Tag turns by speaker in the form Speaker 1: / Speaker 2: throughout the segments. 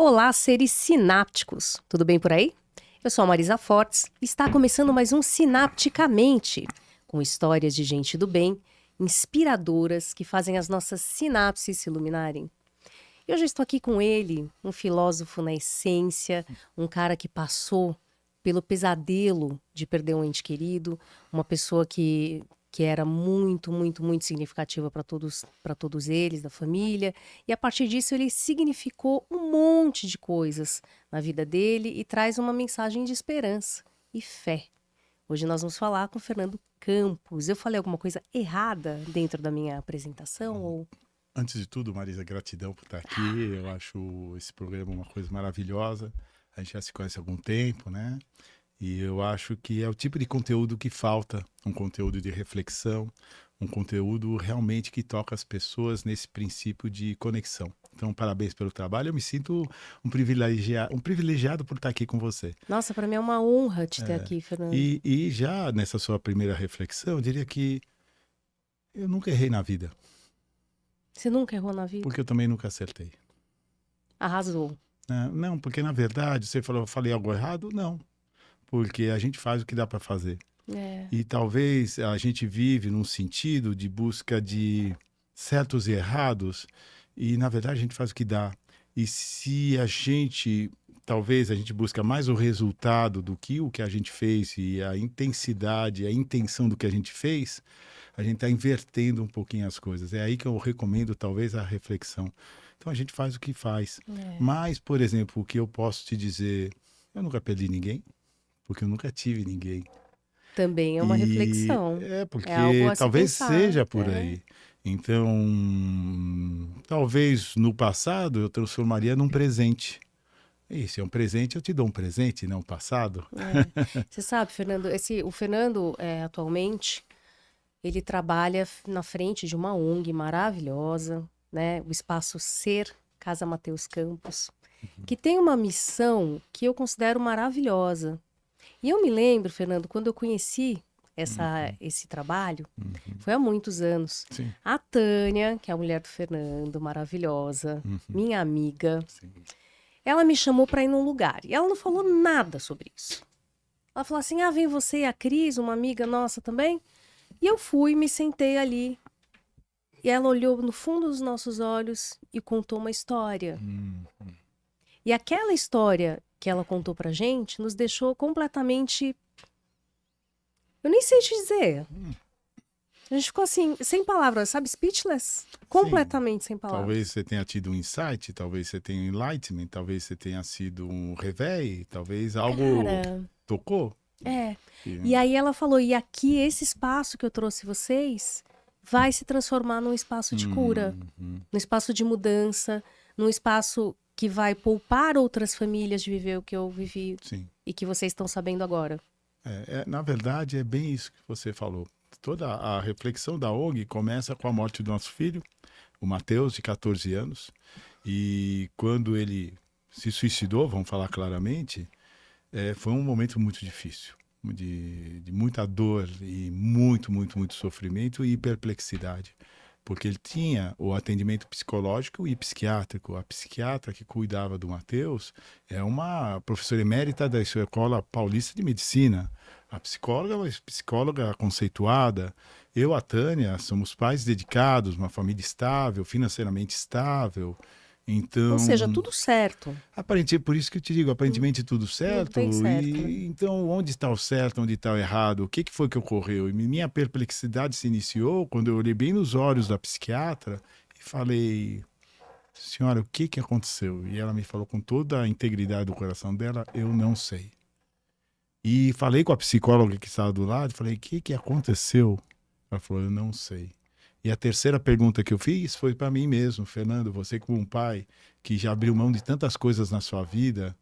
Speaker 1: Olá, seres sinápticos. Tudo bem por aí? Eu sou a Marisa Fortes e está começando mais um Sinapticamente, com histórias de gente do bem, inspiradoras, que fazem as nossas sinapses se iluminarem. E hoje eu estou aqui com ele, um filósofo na essência, um cara que passou pelo pesadelo de perder um ente querido, uma pessoa que era muito, muito, muito significativa para todos eles, da família. E a partir disso ele significou um monte de coisas na vida dele e traz uma mensagem de esperança e fé. Hoje nós vamos falar com o Fernando Campos. Eu falei alguma coisa errada dentro da minha apresentação? Ou...
Speaker 2: Antes de tudo, Marisa, gratidão por estar aqui. Eu acho esse programa uma coisa maravilhosa. A gente já se conhece há algum tempo, né? E eu acho que é o tipo de conteúdo que falta, um conteúdo de reflexão, um conteúdo realmente que toca as pessoas nesse princípio de conexão. Então, parabéns pelo trabalho. Eu me sinto um privilegiado por estar aqui com você.
Speaker 1: Nossa, para mim é uma honra te ter aqui, Fernando.
Speaker 2: E já nessa sua primeira reflexão, eu diria que eu nunca errei na vida,
Speaker 1: Você nunca errou na vida?
Speaker 2: porque eu também nunca acertei.
Speaker 1: Arrasou.
Speaker 2: Não, porque na verdade, você falou, eu falei algo errado? Não, porque a gente faz o que dá para fazer.
Speaker 1: É.
Speaker 2: E talvez a gente vive num sentido de busca de certos e errados, e na verdade a gente faz o que dá. E se a gente, talvez a gente busca mais o resultado do que o que a gente fez e a intensidade, a intenção do que a gente fez, a gente está invertendo um pouquinho as coisas. É aí que eu recomendo talvez a reflexão. Então a gente faz o que faz. Mas, por exemplo, o que eu posso te dizer, eu nunca perdi ninguém, porque eu nunca tive ninguém.
Speaker 1: Também é uma
Speaker 2: E
Speaker 1: reflexão.
Speaker 2: é
Speaker 1: É algo
Speaker 2: porque
Speaker 1: a se
Speaker 2: talvez
Speaker 1: pensar.
Speaker 2: seja por aí. Então, talvez no passado eu transformaria num presente. E se é um presente, eu te dou um presente, não um passado.
Speaker 1: Você sabe, Fernando, o Fernando atualmente ele trabalha na frente de uma ONG maravilhosa, né? O Espaço Ser, Casa Mateus Campos, que tem uma missão que eu considero maravilhosa. E eu me lembro, Fernando, quando eu conheci esse trabalho, foi há muitos anos.
Speaker 2: Sim.
Speaker 1: A Tânia, que é a mulher do Fernando, maravilhosa, minha amiga,
Speaker 2: Sim.
Speaker 1: ela me chamou para ir num lugar. E ela não falou nada sobre isso. Ela falou assim, vem você e a Cris, uma amiga nossa também. E eu fui, me sentei ali. E ela olhou no fundo dos nossos olhos e contou uma história. E aquela história que ela contou pra gente nos deixou completamente... Eu nem sei te dizer. A gente ficou assim, sem palavras, sabe? Speechless. Completamente sem palavras.
Speaker 2: Talvez você tenha tido um insight, talvez você tenha um enlightenment, talvez você tenha sido um réveil, talvez algo tocou.
Speaker 1: É. E aí ela falou, e aqui esse espaço que eu trouxe vocês vai se transformar num espaço de cura, num espaço de mudança, num espaço que vai poupar outras famílias de viver o que eu vivi.
Speaker 2: Sim.
Speaker 1: E que vocês estão sabendo agora.
Speaker 2: Na verdade, é bem isso que você falou. Toda a reflexão da ONG começa com a morte do nosso filho, o Mateus, de 14 anos. E quando ele se suicidou, vamos falar claramente, foi um momento muito difícil, de muita dor e muito, muito, muito sofrimento e perplexidade. Porque ele tinha o atendimento psicológico e psiquiátrico. A psiquiatra que cuidava do Mateus é uma professora emérita da Escola Paulista de Medicina. A psicóloga é uma psicóloga conceituada. Eu, a Tânia, somos pais dedicados, uma família estável, financeiramente estável. Então,
Speaker 1: ou seja, tudo certo.
Speaker 2: Aparentemente, por isso que eu te digo, aparentemente tudo certo.
Speaker 1: Bem certo,
Speaker 2: E então, onde está o certo, onde está o errado? O que foi que ocorreu? E minha perplexidade se iniciou quando eu olhei bem nos olhos da psiquiatra e falei: senhora, o que aconteceu? E ela me falou com toda a integridade do coração dela: eu não sei. E falei com a psicóloga que estava do lado, falei: o que aconteceu? Ela falou: eu não sei. E a terceira pergunta que eu fiz foi para mim mesmo: Fernando, você como um pai que já abriu mão de tantas coisas na sua vida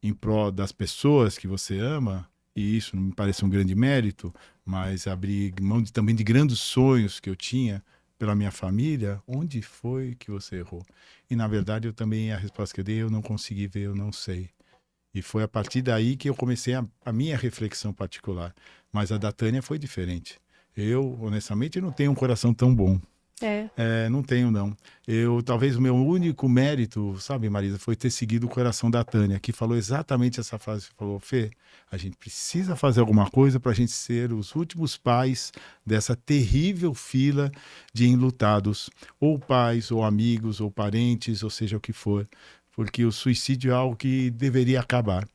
Speaker 2: em prol das pessoas que você ama, e isso não me parece um grande mérito, mas abrir mão também de grandes sonhos que eu tinha pela minha família, onde foi que você errou? E na verdade eu também, a resposta que eu dei, eu não consegui ver, eu não sei. E foi a partir daí que eu comecei a minha reflexão particular. Mas a da Tânia foi diferente. Eu, honestamente, não tenho um coração tão bom. Não tenho, não. Talvez o meu único mérito, sabe, Marisa, foi ter seguido o coração da Tânia, que falou exatamente essa frase. Falou, Fê, a gente precisa fazer alguma coisa para a gente ser os últimos pais dessa terrível fila de enlutados, ou pais, ou amigos, ou parentes, ou seja o que for, porque o suicídio é algo que deveria acabar.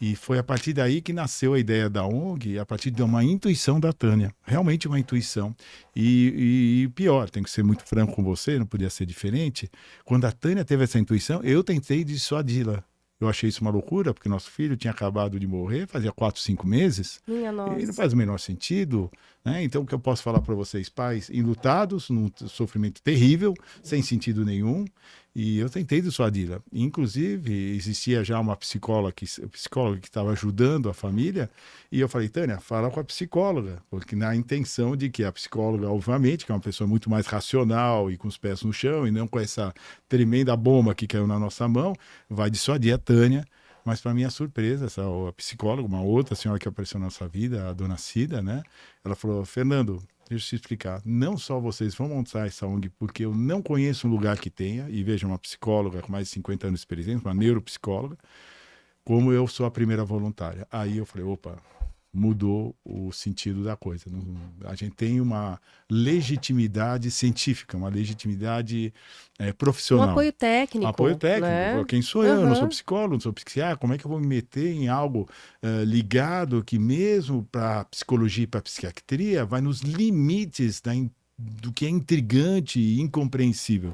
Speaker 2: E foi a partir daí que nasceu a ideia da ONG, a partir de uma intuição da Tânia, realmente uma intuição. E pior, tenho que ser muito franco com você, não podia ser diferente. Quando a Tânia teve essa intuição, eu tentei dissuadi-la. Eu achei isso uma loucura, porque nosso filho tinha acabado de morrer, fazia 4, 5 meses,
Speaker 1: Minha
Speaker 2: e não
Speaker 1: nossa.
Speaker 2: faz o menor sentido. Né? Então, o que eu posso falar para vocês, pais enlutados, num sofrimento terrível, sem sentido nenhum, e eu tentei dissuadi-la. Inclusive, existia já uma psicóloga que estava ajudando a família, e eu falei, Tânia, fala com a psicóloga, porque na intenção de que a psicóloga, obviamente, que é uma pessoa muito mais racional e com os pés no chão, e não com essa tremenda bomba que caiu na nossa mão, vai dissuadir a Tânia. Mas, para minha surpresa, a psicóloga, uma outra senhora que apareceu na nossa vida, a dona Cida, né? Ela falou, Fernando, deixa eu te explicar, não só vocês vão montar essa ONG, porque eu não conheço um lugar que tenha, e veja, uma psicóloga com mais de 50 anos de experiência, uma neuropsicóloga, como eu sou a primeira voluntária. Aí eu falei, opa, mudou o sentido da coisa. A gente tem uma legitimidade científica, uma legitimidade
Speaker 1: Um
Speaker 2: profissional.
Speaker 1: apoio técnico,
Speaker 2: Apoio técnico.
Speaker 1: né?
Speaker 2: Quem sou eu? Não sou
Speaker 1: Aham.
Speaker 2: psicólogo, não sou psiquiatra. Como é que eu vou me meter em algo ligado que mesmo para psicologia e para psiquiatria vai nos limites do que é intrigante e incompreensível?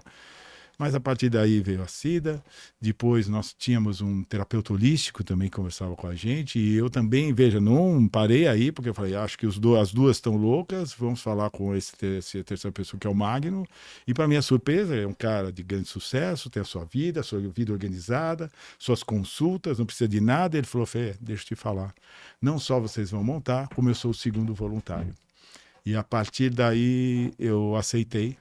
Speaker 2: Mas a partir daí veio a Cida, depois nós tínhamos um terapeuta holístico também que conversava com a gente, e eu também, veja, não parei aí, porque eu falei, acho que as duas estão loucas, vamos falar com essa terceira pessoa que é o Magno, e para minha surpresa, é um cara de grande sucesso, tem a sua vida organizada, suas consultas, não precisa de nada, ele falou, Fê, deixa eu te falar, não só vocês vão montar, como eu sou o segundo voluntário. E a partir daí eu aceitei.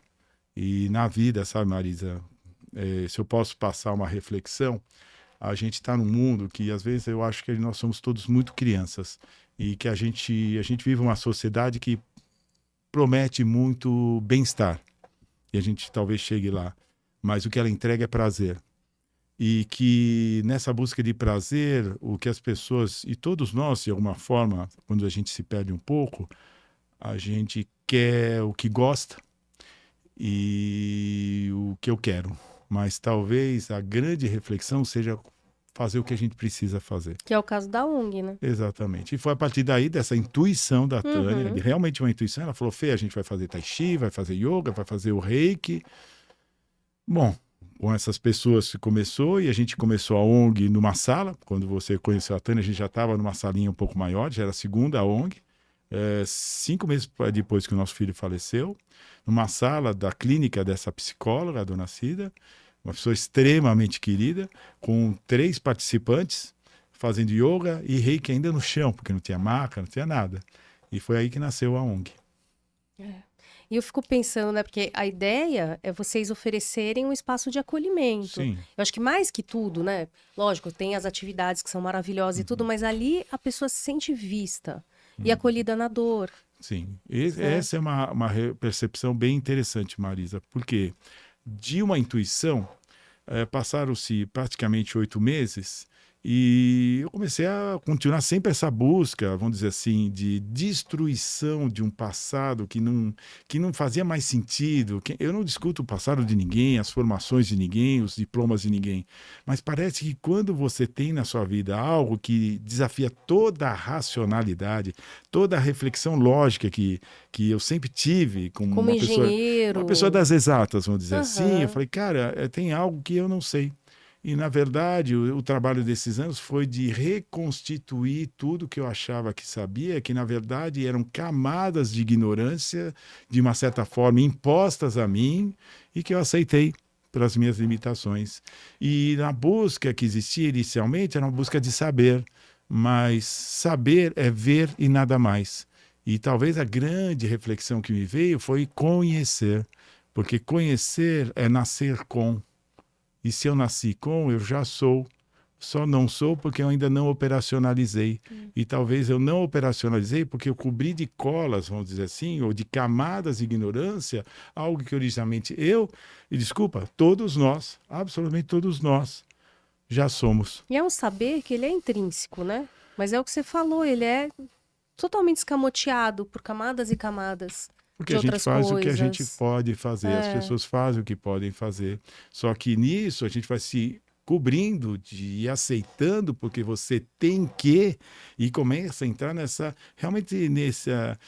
Speaker 2: E na vida, sabe, Marisa, se eu posso passar uma reflexão, a gente está num mundo que às vezes eu acho que nós somos todos muito crianças e que a gente vive uma sociedade que promete muito bem-estar e a gente talvez chegue lá, mas o que ela entrega é prazer. E que nessa busca de prazer, o que as pessoas, e todos nós, de alguma forma, quando a gente se perde um pouco, a gente quer o que gosta, e o que eu quero. Mas talvez a grande reflexão seja fazer o que a gente precisa fazer.
Speaker 1: Que é o caso da ONG, né?
Speaker 2: Exatamente. E foi a partir daí, dessa intuição da Tânia,
Speaker 1: Uhum.
Speaker 2: realmente uma intuição, ela falou, Fê, a gente vai fazer tai chi, vai fazer yoga, vai fazer o reiki. Bom, com essas pessoas que começou, e a gente começou a ONG numa sala. Quando você conheceu a Tânia, a gente já estava numa salinha um pouco maior, já era a segunda ONG. 5 meses depois que o nosso filho faleceu, numa sala da clínica dessa psicóloga, a dona Cida, uma pessoa extremamente querida, com 3 participantes fazendo yoga e reiki ainda no chão, porque não tinha maca, não tinha nada. E foi aí que nasceu a ONG.
Speaker 1: E eu fico pensando, né? Porque a ideia é vocês oferecerem um espaço de acolhimento.
Speaker 2: Sim.
Speaker 1: Eu acho que mais que tudo, né? Lógico, tem as atividades que são maravilhosas e tudo, mas ali a pessoa se sente vista e acolhida na dor.
Speaker 2: Sim. Essa é uma percepção bem interessante, Marisa, porque de uma intuição, passaram-se praticamente 8 meses e eu comecei a continuar sempre essa busca, vamos dizer assim, de destruição de um passado que não fazia mais sentido. Eu não discuto o passado de ninguém, as formações de ninguém, os diplomas de ninguém, mas parece que quando você tem na sua vida algo que desafia toda a racionalidade, toda a reflexão lógica que eu sempre tive como
Speaker 1: Como engenheiro.
Speaker 2: uma pessoa das exatas, vamos dizer assim, eu
Speaker 1: Aham.
Speaker 2: falei, cara, tem algo que eu não sei. E, na verdade, o trabalho desses anos foi de reconstituir tudo que eu achava que sabia, que, na verdade, eram camadas de ignorância, de uma certa forma, impostas a mim, e que eu aceitei pelas minhas limitações. E na busca que existia inicialmente, era uma busca de saber, mas saber é ver e nada mais. E talvez a grande reflexão que me veio foi conhecer, porque conhecer é nascer com. E se eu nasci com, eu já sou, Só não sou porque eu ainda não operacionalizei. E talvez eu não operacionalizei porque eu cobri de colas, vamos dizer assim, ou de camadas de ignorância, algo que originalmente e desculpa, todos nós, absolutamente todos nós, já somos.
Speaker 1: E é um saber que ele é intrínseco, né? Mas é o que você falou, ele é totalmente escamoteado por camadas e camadas
Speaker 2: Porque
Speaker 1: de
Speaker 2: a gente
Speaker 1: outras
Speaker 2: faz o que a gente
Speaker 1: coisas.
Speaker 2: pode fazer, as pessoas fazem o que podem fazer. Só que nisso a gente vai se cobrindo e aceitando porque você tem que, e começa a entrar realmente nessa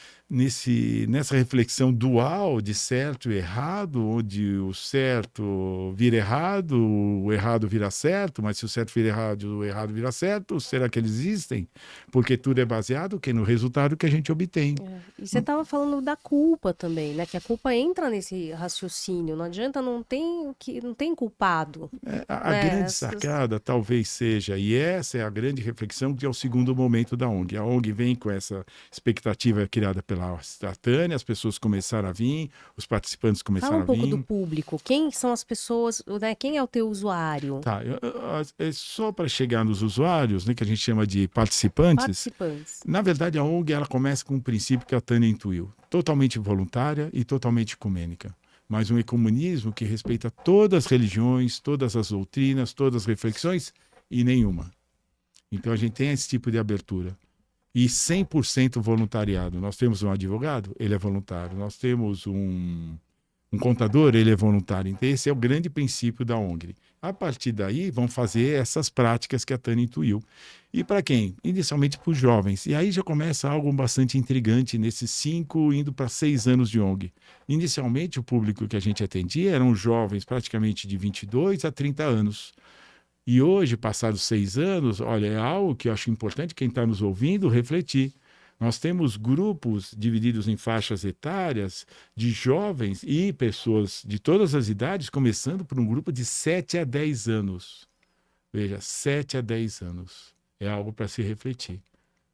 Speaker 2: reflexão dual de certo e errado, onde o certo vira errado, o errado vira certo, mas se o certo vira errado, o errado vira certo, será que eles existem? Porque tudo é baseado no resultado que a gente obtém.
Speaker 1: E você estava falando da culpa também, né? Que a culpa entra nesse raciocínio. Não adianta, não tem culpado.
Speaker 2: A grande sacada talvez seja, e essa é a grande reflexão, que é o segundo momento da ONG. A ONG vem com essa expectativa criada pela Tânia, as pessoas começaram a vir, os participantes começaram a vir.
Speaker 1: Fala um pouco do público. Quem são as pessoas, né? Quem é o teu usuário?
Speaker 2: Tá, só para chegar nos usuários, né, que a gente chama de participantes. Na verdade, a ONG ela começa com um princípio que a Tânia intuiu, totalmente voluntária e totalmente ecumênica. Mas um ecumenismo que respeita todas as religiões, todas as doutrinas, todas as reflexões e nenhuma. Então a gente tem esse tipo de abertura. E 100% voluntariado. Nós temos um advogado, ele é voluntário. Nós temos um contador, ele é voluntário. Então esse é o grande princípio da ONG. A partir daí, vão fazer essas práticas que a Tânia intuiu. E para quem? Inicialmente para os jovens. E aí já começa algo bastante intrigante nesses 5 indo para 6 anos de ONG. Inicialmente, o público que a gente atendia eram jovens praticamente de 22 a 30 anos. E hoje, passados 6 anos, olha, é algo que eu acho importante quem está nos ouvindo refletir. Nós temos grupos divididos em faixas etárias de jovens e pessoas de todas as idades, começando por um grupo de 7 a 10 anos. Veja, 7 a 10 anos. É algo para se refletir.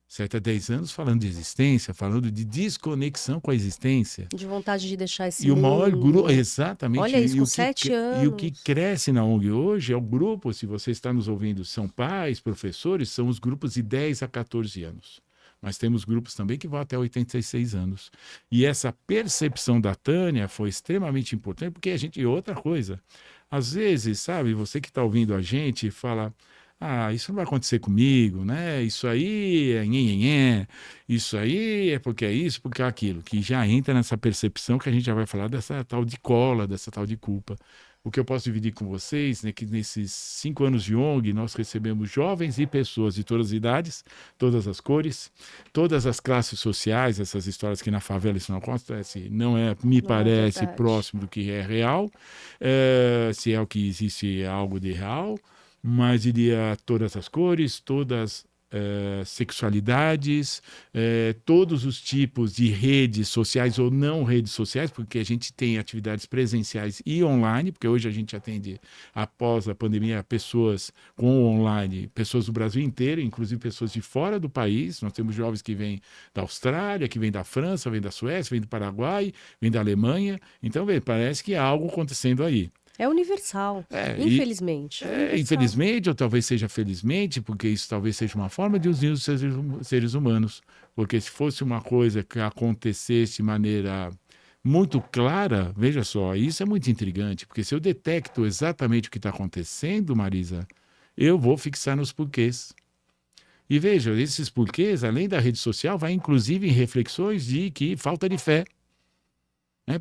Speaker 2: 7 a 10 anos falando de existência, falando de desconexão com a existência.
Speaker 1: De vontade de deixar esse
Speaker 2: E o maior
Speaker 1: mundo.
Speaker 2: grupo, exatamente.
Speaker 1: Olha isso, com 7 anos.
Speaker 2: E o que cresce na ONG hoje é o grupo, se você está nos ouvindo, são pais, professores, são os grupos de 10 a 14 anos. Mas temos grupos também que vão até 86 anos. E essa percepção da Tânia foi extremamente importante, porque a gente... E outra coisa, às vezes, sabe, você que está ouvindo a gente fala... Ah, isso não vai acontecer comigo, né? Isso aí é nhenhenhé, isso aí é porque é isso, porque é aquilo, que já entra nessa percepção que a gente já vai falar dessa tal de cola, dessa tal de culpa. O que eu posso dividir com vocês é que nesses 5 anos de ONG nós recebemos jovens e pessoas de todas as idades, todas as cores, todas as classes sociais, essas histórias que na favela isso não acontece, me parece próximo do que é real, se é o que existe é algo de real, mas diria todas as cores, todas sexualidades, todos os tipos de redes sociais ou não redes sociais, porque a gente tem atividades presenciais e online, porque hoje a gente atende, após a pandemia, pessoas com online, pessoas do Brasil inteiro, inclusive pessoas de fora do país. Nós temos jovens que vêm da Austrália, que vêm da França, vêm da Suécia, vêm do Paraguai, vêm da Alemanha. Então, parece que há algo acontecendo aí.
Speaker 1: É universal, infelizmente.
Speaker 2: Infelizmente, ou talvez seja felizmente, porque isso talvez seja uma forma de unir os seres humanos. Porque se fosse uma coisa que acontecesse de maneira muito clara, veja só, isso é muito intrigante, porque se eu detecto exatamente o que está acontecendo, Marisa, eu vou fixar nos porquês. E veja, esses porquês, além da rede social, vai inclusive em reflexões de que falta de fé.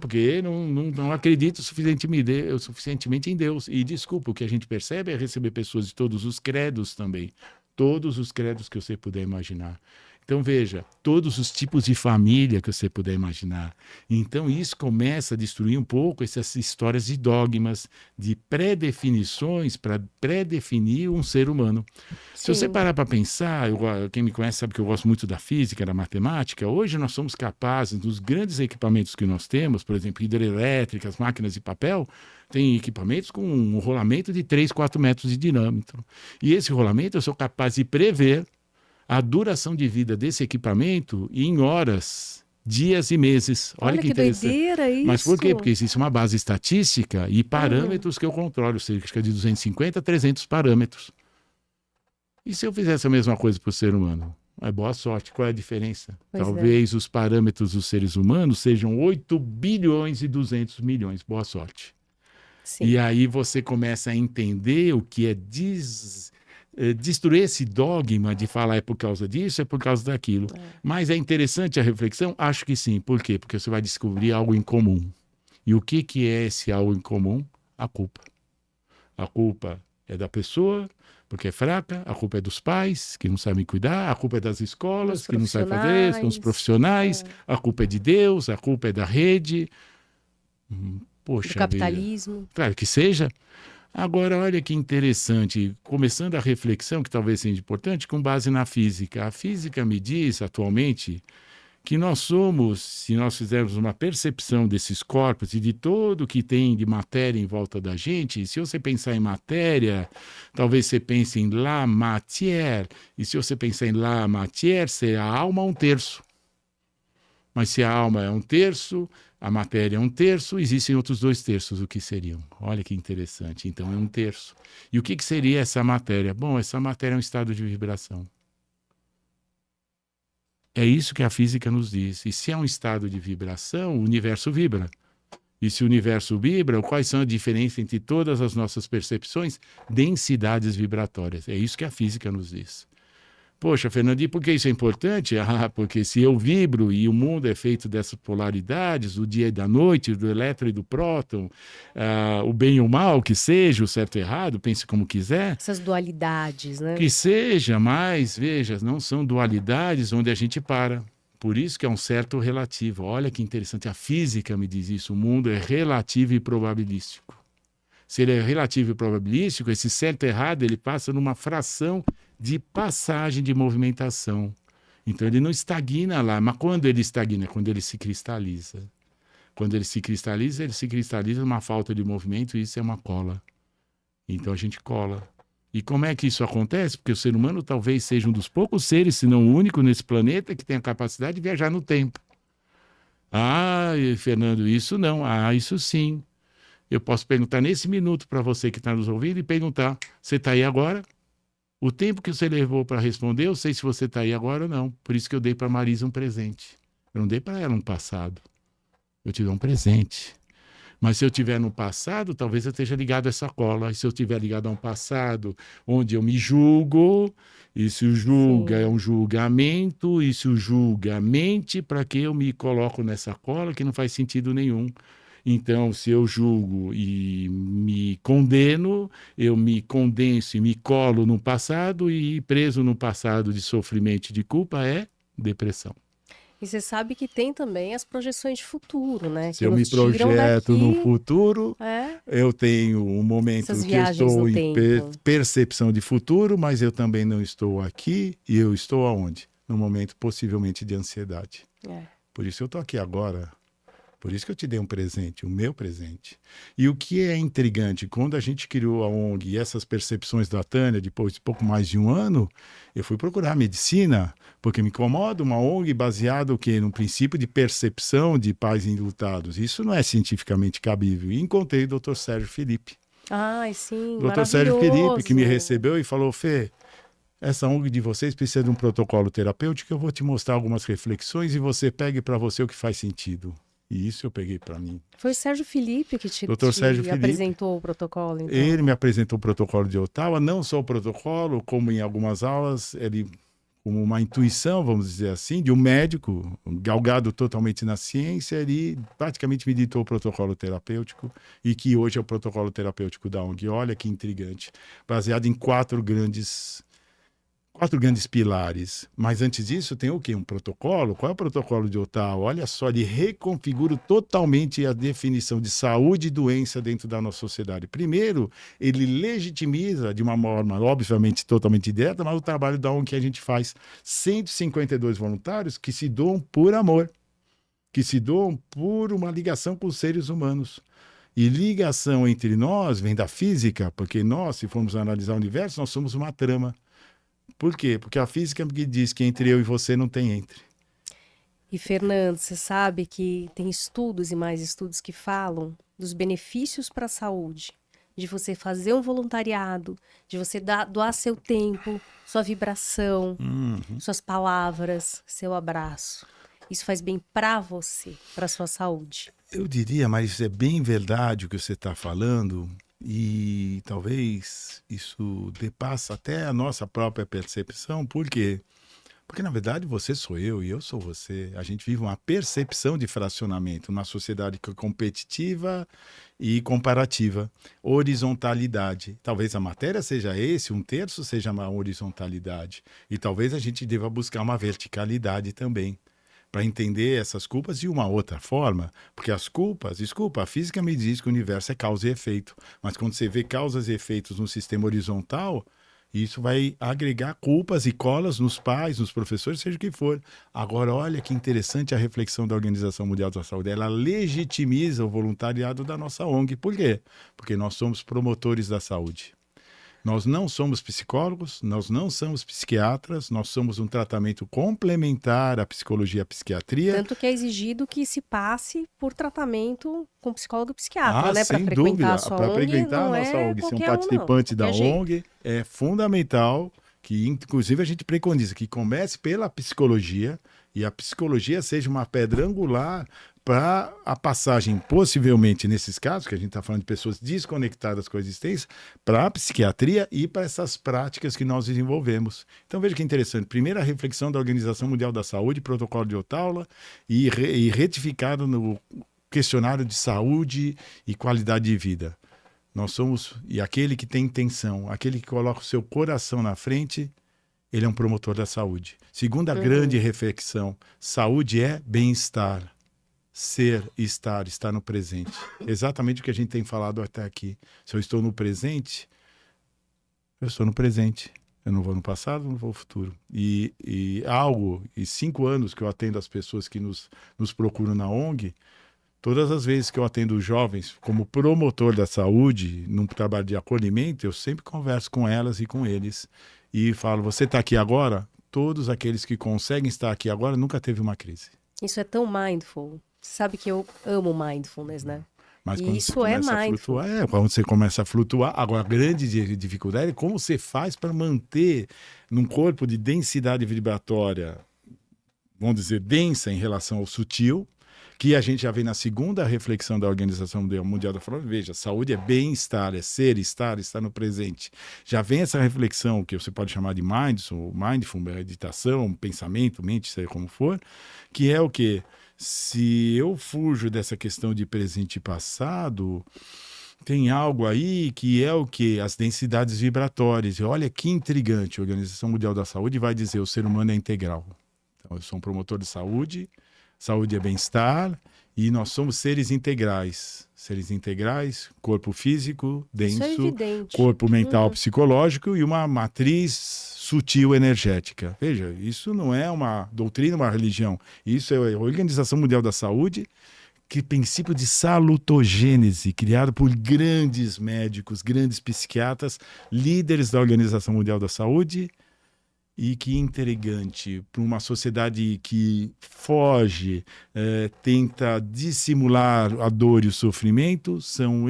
Speaker 2: Porque não acredito suficientemente em Deus. E desculpa, o que a gente percebe é receber pessoas de todos os credos também. Todos os credos que você puder imaginar. Então, veja, todos os tipos de família que você puder imaginar. Então, isso começa a destruir um pouco essas histórias de dogmas, de pré-definições para pré-definir um ser humano. Sim. Se você parar para pensar, quem me conhece sabe que eu gosto muito da física, da matemática. Hoje nós somos capazes, dos grandes equipamentos que nós temos, por exemplo, hidrelétricas, máquinas de papel, tem equipamentos com um rolamento de 3, 4 metros de diâmetro. E esse rolamento eu sou capaz de prever a duração de vida desse equipamento em horas, dias e meses. Olha que interessante.
Speaker 1: Doideira isso.
Speaker 2: Mas por quê? Porque existe uma base estatística e parâmetros que eu controlo, cerca de 250 a 300 parâmetros.
Speaker 3: E se eu fizesse a mesma coisa para o ser humano? É boa sorte. Qual é a diferença?
Speaker 1: Pois é.
Speaker 3: Talvez os parâmetros dos seres humanos sejam 8 bilhões e 200 milhões. Boa sorte.
Speaker 1: Sim.
Speaker 3: E aí você começa a entender o que é destruir esse dogma de falar é por causa disso, é por causa daquilo. Mas é interessante a reflexão? Acho que sim. Por quê? Porque você vai descobrir algo em comum. E o que é esse algo em comum? A culpa. A culpa é da pessoa, porque é fraca, a culpa é dos pais, que não sabem cuidar, a culpa é das escolas, que não sabem fazer isso, dos profissionais, a culpa é de Deus, a culpa é da rede. Poxa
Speaker 1: Do capitalismo.
Speaker 3: vida. Claro que seja. Agora, olha que interessante, começando a reflexão, que talvez seja importante, com base na física. A física me diz, atualmente, que nós somos, se nós fizermos uma percepção desses corpos e de tudo que tem de matéria em volta da gente, se você pensar em matéria, talvez você pense em la matière, e se você pensar em la matière, será a alma 1/3. Mas se a alma é 1/3, a matéria é 1/3, existem outros 2/3, o que seriam? Olha que interessante, então é 1/3. E o que seria essa matéria? Bom, essa matéria é um estado de vibração. É isso que a física nos diz. E se é um estado de vibração, o universo vibra. E se o universo vibra, quais são a diferença entre todas as nossas percepções? Densidades vibratórias. É isso que a física nos diz. Poxa, Fernando, e por que isso é importante? Porque se eu vibro e o mundo é feito dessas polaridades, do dia e da noite, do elétron e do próton, o bem e o mal, que seja, o certo e o errado, pense como quiser.
Speaker 1: Essas dualidades, né?
Speaker 3: Que seja, mas, veja, não são dualidades onde a gente para. Por isso que é um certo relativo. Olha que interessante, a física me diz isso, o mundo é relativo e probabilístico. Se ele é relativo e probabilístico, esse certo e errado, ele passa numa fração de passagem de movimentação. Então ele não estagna lá, mas quando ele estagna? Quando ele se cristaliza. Quando ele se cristaliza numa falta de movimento, e isso é uma cola. Então a gente cola. E como é que isso acontece? Porque o ser humano talvez seja um dos poucos seres, se não o único nesse planeta, que tem a capacidade de viajar no tempo. Fernando, isso não. Isso sim. Eu posso perguntar nesse minuto para você que está nos ouvindo e perguntar: você está aí agora? O tempo que você levou para responder, eu sei se você está aí agora ou não. Por isso que eu dei para a Marisa um presente. Eu não dei para ela um passado. Eu te dou um presente. Mas se eu estiver no passado, talvez eu esteja ligado a essa cola. E se eu estiver ligado a um passado onde eu me julgo, e se o julga é um julgamento, e se o julga mente, para que eu me coloco nessa cola que não faz sentido nenhum. Então, se eu julgo e me condeno, eu me condenso e me colo no passado, e preso no passado de sofrimento e de culpa é depressão.
Speaker 1: E você sabe que tem também as projeções de futuro, né?
Speaker 2: Se eu me projeto no futuro, eu tenho um momento que eu estou em percepção de futuro, mas eu também não estou aqui, e eu estou aonde? No momento possivelmente de ansiedade. Por isso eu estou aqui agora. Por isso que eu te dei um presente, o meu presente. E o que é intrigante, quando a gente criou a ONG e essas percepções da Tânia, depois de pouco mais de um ano, eu fui procurar medicina, porque me incomoda uma ONG baseada no princípio de percepção de pais enlutados. Isso não é cientificamente cabível. E encontrei o Dr. Sérgio Felipe.
Speaker 1: Sim,
Speaker 2: Dr. Sérgio Felipe, que me recebeu e falou: Fê, essa ONG de vocês precisa de um protocolo terapêutico, eu vou te mostrar algumas reflexões e você pegue para você o que faz sentido. E isso eu peguei para mim.
Speaker 1: Foi o Sérgio Felipe que te apresentou o protocolo, então.
Speaker 2: Ele me apresentou o protocolo de Ottawa, não só o protocolo, como em algumas aulas, ele, como uma intuição, vamos dizer assim, de um médico, galgado totalmente na ciência, ele praticamente me ditou o protocolo terapêutico, e que hoje é o protocolo terapêutico da ONG. Olha que intrigante. Baseado em quatro grandes pilares. Mas antes disso tem o quê? Um protocolo? Qual é o protocolo de Ottawa? Olha só, ele reconfigura totalmente a definição de saúde e doença dentro da nossa sociedade. Primeiro, ele legitimiza de uma forma, obviamente, totalmente direta, mas o trabalho da ONG que a gente faz. 152 voluntários que se doam por amor, que se doam por uma ligação com os seres humanos. E ligação entre nós vem da física, porque nós, se formos analisar o universo, nós somos uma trama. Por quê? Porque a física diz que entre eu e você não tem entre.
Speaker 1: E, Fernando, você sabe que tem estudos e mais estudos que falam dos benefícios para a saúde de você fazer um voluntariado, de você doar seu tempo, sua vibração, suas palavras, seu abraço. Isso faz bem para você, para sua saúde.
Speaker 2: Eu diria, mas é bem verdade o que você está falando, e talvez isso depassa até a nossa própria percepção. Por quê? Porque, na verdade, você sou eu e eu sou você. A gente vive uma percepção de fracionamento, uma sociedade competitiva e comparativa. Horizontalidade. Talvez a matéria seja esse, 1/3 seja uma horizontalidade. E talvez a gente deva buscar uma verticalidade também, para entender essas culpas de uma outra forma. Porque as culpas, desculpa, a física me diz que o universo é causa e efeito. Mas quando você vê causas e efeitos no sistema horizontal, isso vai agregar culpas e colas nos pais, nos professores, seja o que for. Agora, olha que interessante a reflexão da Organização Mundial da Saúde. Ela legitimiza o voluntariado da nossa ONG. Por quê? Porque nós somos promotores da saúde. Nós não somos psicólogos, nós não somos psiquiatras, nós somos um tratamento complementar à psicologia e à psiquiatria.
Speaker 1: Tanto que é exigido que se passe por tratamento com psicólogo e psiquiatra, né? Para
Speaker 2: Sem
Speaker 1: frequentar
Speaker 2: dúvida,
Speaker 1: a sua
Speaker 2: para
Speaker 1: ONG,
Speaker 2: frequentar a
Speaker 1: não
Speaker 2: nossa
Speaker 1: é
Speaker 2: ONG, ser um
Speaker 1: qualquer um, não.
Speaker 2: participante da
Speaker 1: Qualquer jeito.
Speaker 2: ONG é fundamental, que inclusive a gente preconiza que comece pela psicologia, e a psicologia seja uma pedra angular para a passagem, possivelmente nesses casos, que a gente está falando de pessoas desconectadas com a existência, para a psiquiatria e para essas práticas que nós desenvolvemos. Então veja que interessante, primeira reflexão da Organização Mundial da Saúde, protocolo de Ottawa, e retificado no questionário de saúde e qualidade de vida. Nós somos, e aquele que tem intenção, aquele que coloca o seu coração na frente, ele é um promotor da saúde. Segunda grande reflexão, saúde é bem-estar. Ser, estar no presente. Exatamente o que a gente tem falado até aqui. Se eu estou no presente, eu estou no presente. Eu não vou no passado, não vou no futuro. E 5 anos que eu atendo as pessoas que nos procuram na ONG, todas as vezes que eu atendo os jovens como promotor da saúde, num trabalho de acolhimento, eu sempre converso com elas e com eles. E falo, você está aqui agora? Todos aqueles que conseguem estar aqui agora nunca teve uma crise.
Speaker 1: Isso é tão mindful. Você sabe que eu amo mindfulness, né?
Speaker 2: Mas quando
Speaker 1: Isso
Speaker 2: você começa a flutuar, quando você começa a flutuar, agora a grande dificuldade é como você faz para manter num corpo de densidade vibratória, vamos dizer, densa em relação ao sutil, que a gente já vê na segunda reflexão da Organização Mundial da Saúde. Veja, saúde é bem-estar, é ser, estar no presente. Já vem essa reflexão, que você pode chamar de mindful, meditação, pensamento, mente, seja como for, que é o quê? Se eu fujo dessa questão de presente e passado, tem algo aí que é o quê? As densidades vibratórias. E olha que intrigante, a Organização Mundial da Saúde vai dizer o ser humano é integral. Então, eu sou um promotor de saúde, saúde é bem-estar, e nós somos seres integrais. Seres integrais, corpo físico, denso,
Speaker 1: isso é evidente.
Speaker 2: Corpo mental, psicológico e uma matriz sutil energética. Veja, isso não é uma doutrina, uma religião. Isso é a Organização Mundial da Saúde, que princípio de salutogênese, criado por grandes médicos, grandes psiquiatras, líderes da Organização Mundial da Saúde. E que intrigante, para uma sociedade que foge, tenta dissimular a dor e o sofrimento, são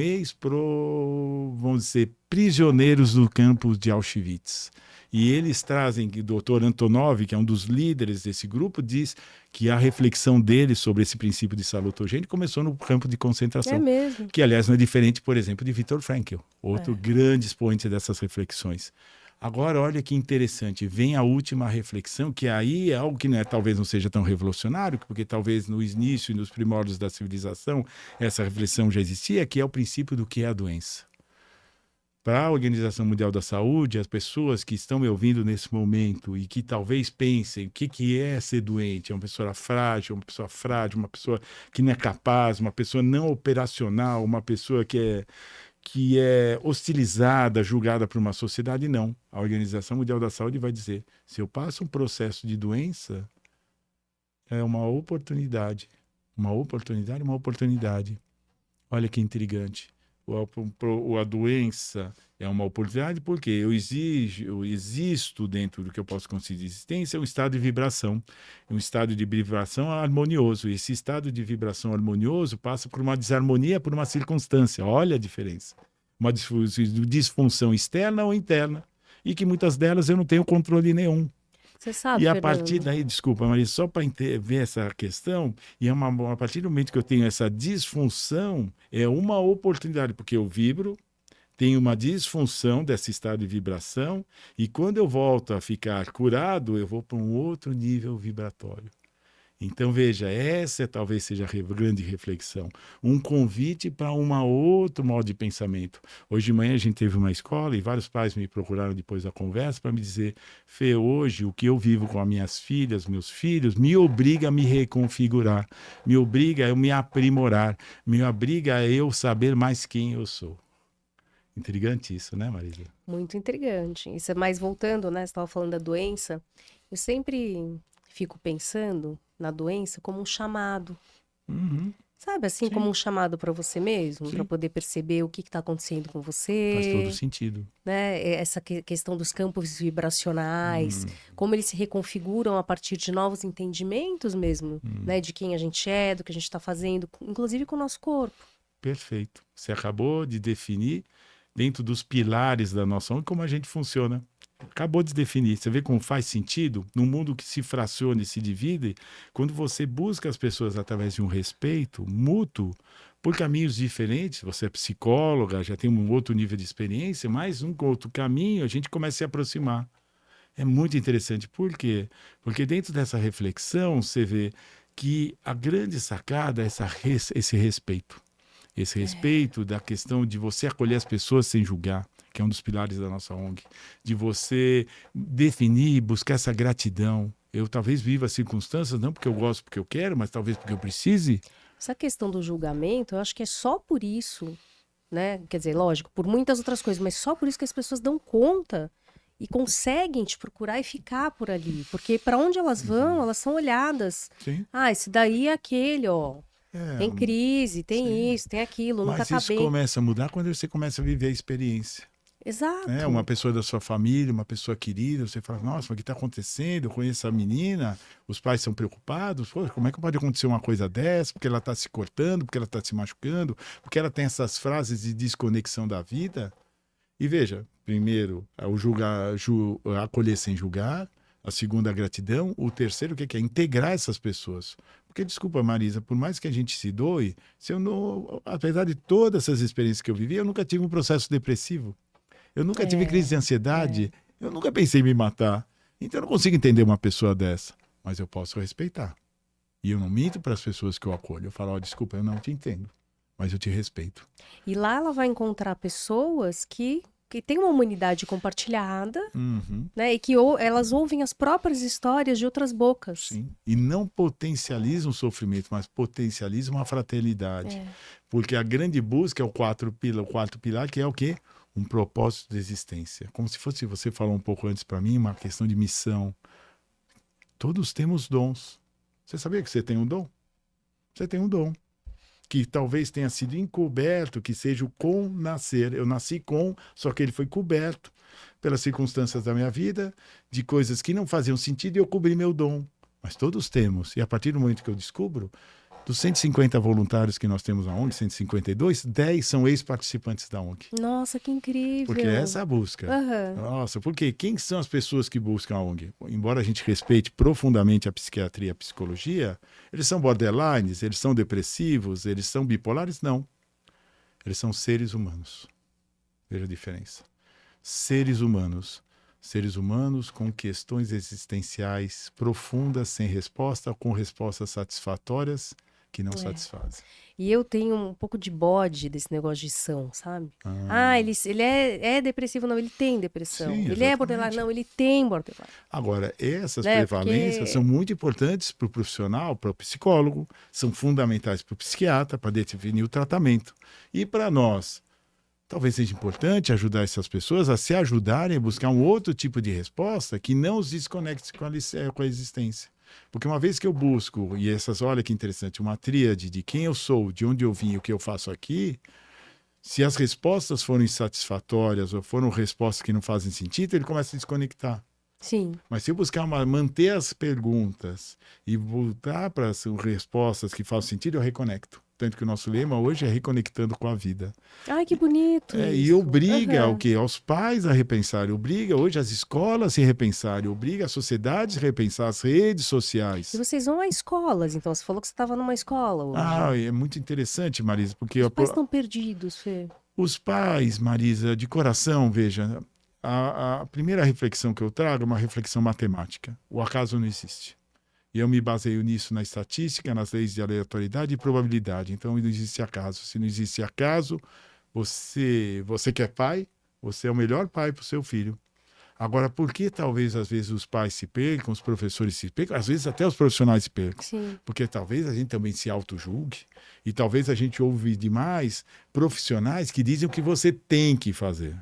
Speaker 2: vamos dizer, prisioneiros do campo de Auschwitz. E eles trazem, o Dr. Antonov, que é um dos líderes desse grupo, diz que a reflexão dele sobre esse princípio de salutogênese começou no campo de concentração.
Speaker 1: É mesmo.
Speaker 2: Que, aliás, não é diferente, por exemplo, de Viktor Frankl, outro grande expoente dessas reflexões. Agora, olha que interessante, vem a última reflexão, que aí é algo que talvez não seja tão revolucionário, porque talvez no início e nos primórdios da civilização essa reflexão já existia, que é o princípio do que é a doença. Para a Organização Mundial da Saúde, as pessoas que estão me ouvindo nesse momento e que talvez pensem o que é ser doente, é uma pessoa frágil, uma pessoa que não é capaz, uma pessoa não operacional, uma pessoa que é hostilizada, julgada por uma sociedade, não. A Organização Mundial da Saúde vai dizer, se eu passo um processo de doença, é uma oportunidade. Uma oportunidade. Olha que intrigante. A doença é uma oportunidade porque eu existo dentro do que eu posso conseguir existência, é um estado de vibração. Um estado de vibração harmonioso. E esse estado de vibração harmonioso passa por uma desarmonia, por uma circunstância. Olha a diferença. uma disfunção externa ou interna, e que muitas delas eu não tenho controle nenhum.
Speaker 1: Você sabe,
Speaker 2: E a
Speaker 1: Fernando,
Speaker 2: partir daí, desculpa, Maria, só para ver essa questão, e a partir do momento que eu tenho essa disfunção, é uma oportunidade, porque eu vibro, tenho uma disfunção desse estado de vibração, e quando eu volto a ficar curado, eu vou para um outro nível vibratório. Então, veja, essa talvez seja a grande reflexão. Um convite para um outro modo de pensamento. Hoje de manhã a gente teve uma escola e vários pais me procuraram depois da conversa para me dizer: Fê, hoje o que eu vivo com as minhas filhas, meus filhos, me obriga a me reconfigurar, me obriga a eu me aprimorar, me obriga a eu saber mais quem eu sou. Intrigante isso, né, Marisa?
Speaker 1: muito intrigante. Isso é mais voltando, né? Você estava falando da doença. Eu sempre fico pensando na doença como um chamado.
Speaker 2: Uhum.
Speaker 1: Sabe assim,
Speaker 2: Sim.
Speaker 1: como um chamado para você mesmo,
Speaker 2: Sim.
Speaker 1: para poder perceber o que está acontecendo com
Speaker 2: Faz
Speaker 1: você,
Speaker 2: todo sentido.
Speaker 1: né? Essa questão dos campos vibracionais, como eles se reconfiguram a partir de novos entendimentos mesmo, né? De quem a gente é, do que a gente está fazendo, inclusive com o nosso corpo.
Speaker 2: Perfeito. Você acabou de definir, dentro dos pilares da nossa ONG, como a gente funciona. Acabou de definir. Você vê como faz sentido? Num mundo que se fraciona e se divide, quando você busca as pessoas através de um respeito mútuo, por caminhos diferentes, você é psicóloga, já tem um outro nível de experiência, mas um outro caminho, a gente começa a se aproximar. É muito interessante. Por quê? Porque dentro dessa reflexão, você vê que a grande sacada é esse respeito. Esse respeito da questão de você acolher as pessoas sem julgar, que é um dos pilares da nossa ONG, de você definir, buscar essa gratidão. Eu talvez viva as circunstâncias, não porque eu gosto, porque eu quero, mas talvez porque eu precise.
Speaker 1: Essa questão do julgamento, eu acho que é só por isso, né? Quer dizer, lógico, por muitas outras coisas, mas só por isso que as pessoas dão conta e conseguem te procurar e ficar por ali. Porque para onde elas vão, elas são olhadas.
Speaker 2: Sim.
Speaker 1: Ah, esse daí é aquele, ó.
Speaker 2: É,
Speaker 1: Tem crise, tem
Speaker 2: sim.
Speaker 1: isso, tem aquilo, nunca
Speaker 2: mas
Speaker 1: tá
Speaker 2: isso
Speaker 1: bem.
Speaker 2: começa a mudar quando você começa a viver a experiência.
Speaker 1: Exato.
Speaker 2: Uma pessoa da sua família, uma pessoa querida, você fala, nossa, o que está acontecendo? Eu conheço a menina, os pais são preocupados, pô, como é que pode acontecer uma coisa dessa? Porque ela está se cortando, porque ela está se machucando, porque ela tem essas frases de desconexão da vida. E veja, primeiro, acolher sem julgar, a segunda, a gratidão, o terceiro, o que é? Integrar essas pessoas. Porque, desculpa, Marisa, por mais que a gente se doe, se eu não, apesar de todas essas experiências que eu vivi, eu nunca tive um processo depressivo. Eu nunca tive crise de ansiedade. Eu nunca pensei em me matar. Então eu não consigo entender uma pessoa dessa. Mas eu posso respeitar. E eu não minto para as pessoas que eu acolho. Eu falo, desculpa, eu não te entendo. Mas eu te respeito.
Speaker 1: E lá ela vai encontrar pessoas que têm uma humanidade compartilhada, né? E que elas ouvem as próprias histórias de outras bocas.
Speaker 2: Sim. E não potencializam o sofrimento, mas potencializam a fraternidade. Porque a grande busca é o quarto pilar, que é o quê? Um propósito de existência. Como se fosse, você falou um pouco antes para mim, uma questão de missão. Todos temos dons. Você sabia que você tem um dom? Você tem um dom. Que talvez tenha sido encoberto, que seja o com nascer. Eu nasci com, só que ele foi coberto pelas circunstâncias da minha vida, de coisas que não faziam sentido e eu cobri meu dom. Mas todos temos. E a partir do momento que eu descubro, dos 150 voluntários que nós temos na ONG, 152, 10 são ex-participantes da ONG.
Speaker 1: Nossa, que incrível.
Speaker 2: Porque essa é a busca. Nossa, porque quem são as pessoas que buscam a ONG? Embora a gente respeite profundamente a psiquiatria e a psicologia, eles são borderlines, eles são depressivos, eles são bipolares? Não. Eles são seres humanos. Veja a diferença. Seres humanos. Seres humanos com questões existenciais profundas, sem resposta, com respostas satisfatórias, que não satisfazem.
Speaker 1: E eu tenho um pouco de bode desse negócio de são, sabe? Ele é depressivo, não, ele tem depressão.
Speaker 2: Sim,
Speaker 1: ele é borderline, não, ele tem borderline.
Speaker 2: Agora, essas prevalências são muito importantes para o profissional, para o psicólogo, são fundamentais para o psiquiatra, para definir o tratamento. E para nós, talvez seja importante ajudar essas pessoas a se ajudarem a buscar um outro tipo de resposta que não os desconecte com a existência. Porque uma vez que eu busco, e olha que interessante, uma tríade de quem eu sou, de onde eu vim e o que eu faço aqui, se as respostas forem insatisfatórias ou foram respostas que não fazem sentido, ele começa a desconectar.
Speaker 1: Sim.
Speaker 2: Mas se eu buscar manter as perguntas e voltar para as respostas que fazem sentido, eu reconecto. Tanto que o nosso lema hoje é reconectando com a vida.
Speaker 1: Ai, que bonito
Speaker 2: E
Speaker 1: isso.
Speaker 2: obriga
Speaker 1: Aham.
Speaker 2: o quê? Aos pais a repensarem, obriga hoje as escolas a se repensarem, obriga a sociedade a repensar as redes
Speaker 1: E
Speaker 2: sociais.
Speaker 1: vocês vão a escolas, então você falou que você estava numa escola hoje.
Speaker 2: É muito interessante, Marisa, porque
Speaker 1: Os pais estão perdidos, Fê.
Speaker 2: os pais, Marisa, de coração, veja, a primeira reflexão que eu trago é uma reflexão matemática. O acaso não existe. E eu me baseio nisso na estatística, nas leis de aleatoriedade e probabilidade. Então, não existe acaso. Se não existe acaso, você que é pai, você é o melhor pai para o seu filho. Agora, por que talvez, às vezes, os pais se percam, os professores se percam, às vezes até os profissionais se percam?
Speaker 1: Sim.
Speaker 2: Porque talvez a gente também se auto-julgue e talvez a gente ouve demais profissionais que dizem o que você tem que fazer.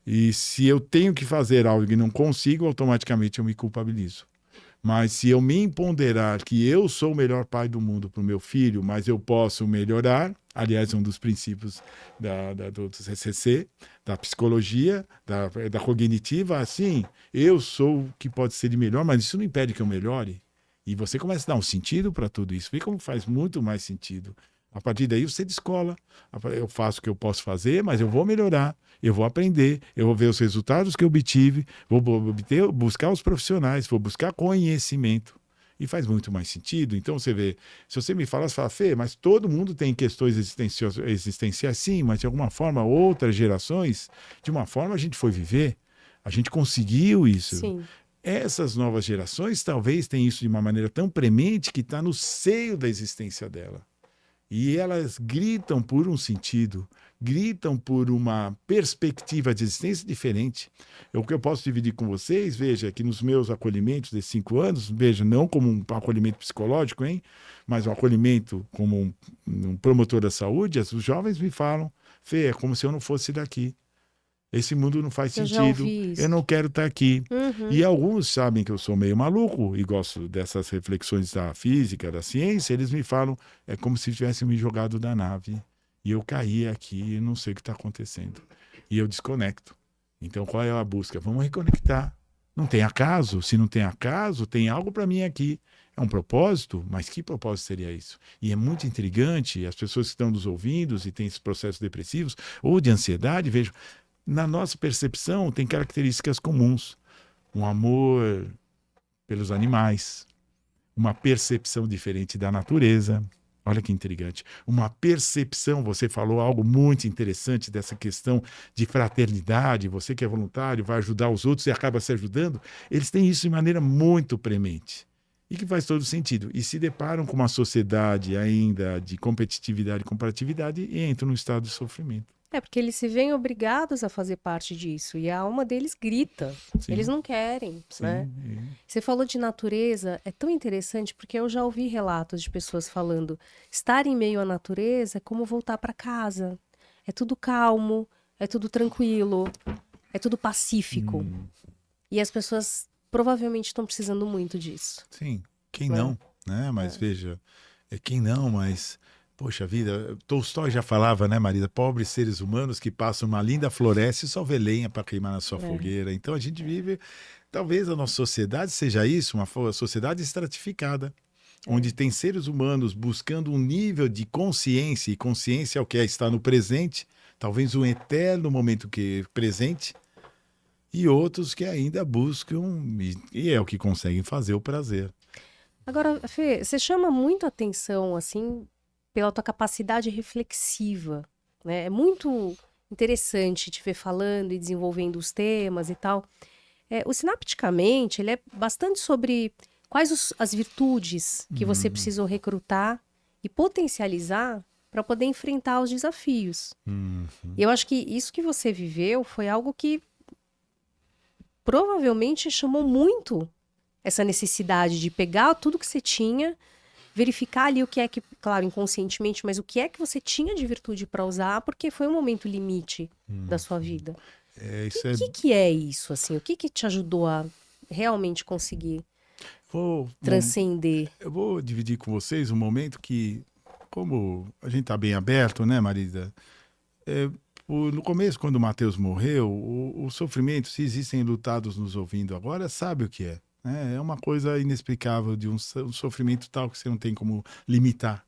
Speaker 2: E se eu tenho que fazer algo e não consigo, automaticamente eu me culpabilizo. Mas se eu me empoderar que eu sou o melhor pai do mundo para o meu filho, mas eu posso melhorar, aliás, um dos princípios do CCC, da psicologia, da cognitiva, assim, eu sou o que pode ser de melhor, mas isso não impede que eu melhore. E você começa a dar um sentido para tudo isso. Vê como faz muito mais sentido. A partir daí você descola. Eu faço o que eu posso fazer, mas eu vou melhorar, eu vou aprender, eu vou ver os resultados que eu obtive, buscar os profissionais, vou buscar conhecimento. E faz muito mais sentido. Então você vê, se você me fala, você fala, Fê, mas todo mundo tem questões existenciais, sim, mas de alguma forma, outras gerações, de uma forma a gente foi viver, a gente conseguiu isso.
Speaker 1: Sim.
Speaker 2: Essas novas gerações talvez tenham isso de uma maneira tão premente que está no seio da existência dela. E elas gritam por um sentido, gritam por uma perspectiva de existência diferente. O que eu posso dividir com vocês, veja, que nos meus acolhimentos de 5 anos, veja, não como um acolhimento psicológico, hein, mas um acolhimento como um promotor da saúde, os jovens me falam, Fê, é como se eu não fosse daqui. Esse mundo não faz
Speaker 1: Eu já
Speaker 2: sentido,
Speaker 1: ouvi isso.
Speaker 2: eu não quero estar aqui.
Speaker 1: Uhum.
Speaker 2: E alguns sabem que eu sou meio maluco e gosto dessas reflexões da física, da ciência, eles me falam, é como se tivessem me jogado da nave e eu caí aqui e não sei o que está acontecendo. E eu desconecto. Então qual é a busca? Vamos reconectar. Não tem acaso? Se não tem acaso, tem algo para mim aqui. É um propósito? Mas que propósito seria isso? E é muito intrigante, as pessoas que estão nos ouvindo e têm esses processos depressivos ou de ansiedade, vejam, na nossa percepção, tem características comuns. Um amor pelos animais, uma percepção diferente da natureza. Olha que intrigante. Uma percepção, você falou algo muito interessante dessa questão de fraternidade. Você que é voluntário, vai ajudar os outros e acaba se ajudando. Eles têm isso de maneira muito premente. E que faz todo sentido. E se deparam com uma sociedade ainda de competitividade e comparatividade e entram num estado de sofrimento.
Speaker 1: É, porque eles se veem obrigados a fazer parte disso. E a alma deles grita.
Speaker 2: Sim.
Speaker 1: Eles não querem,
Speaker 2: Sim,
Speaker 1: né? Você falou de natureza, é tão interessante porque eu já ouvi relatos de pessoas falando estar em meio à natureza é como voltar para casa. É tudo calmo, é tudo tranquilo, é tudo pacífico. E as pessoas provavelmente estão precisando muito disso.
Speaker 2: Sim, quem
Speaker 1: Né?
Speaker 2: não, né? Mas veja, quem não, mas poxa vida, Tolstói já falava, né, Marisa? Pobres seres humanos que passam uma linda floresta e só vê lenha para queimar na sua fogueira. Então a gente vive, talvez a nossa sociedade seja isso, uma sociedade estratificada, onde tem seres humanos buscando um nível de consciência, e consciência é o que é estar no presente, talvez um eterno momento que presente, e outros que ainda buscam, e é o que conseguem fazer, o prazer.
Speaker 1: Agora, Fê, você chama muito atenção, assim, pela tua capacidade reflexiva, né? É muito interessante te ver falando e desenvolvendo os temas e tal. O Sinapticamente, ele é bastante sobre quais as virtudes que você precisou recrutar e potencializar para poder enfrentar os desafios. E eu acho que isso que você viveu foi algo que provavelmente chamou muito essa necessidade de pegar tudo que você tinha, verificar ali o que é que, claro, inconscientemente, mas o que é que você tinha de virtude para usar, porque foi um momento limite da sua vida. O que é isso, assim? O que te ajudou a realmente conseguir transcender?
Speaker 2: Eu vou dividir com vocês um momento que, como a gente está bem aberto, né, Marisa? No começo, quando o Mateus morreu, o sofrimento, se existem lutados nos ouvindo agora, sabe o que é. É uma coisa inexplicável de um sofrimento tal que você não tem como limitar.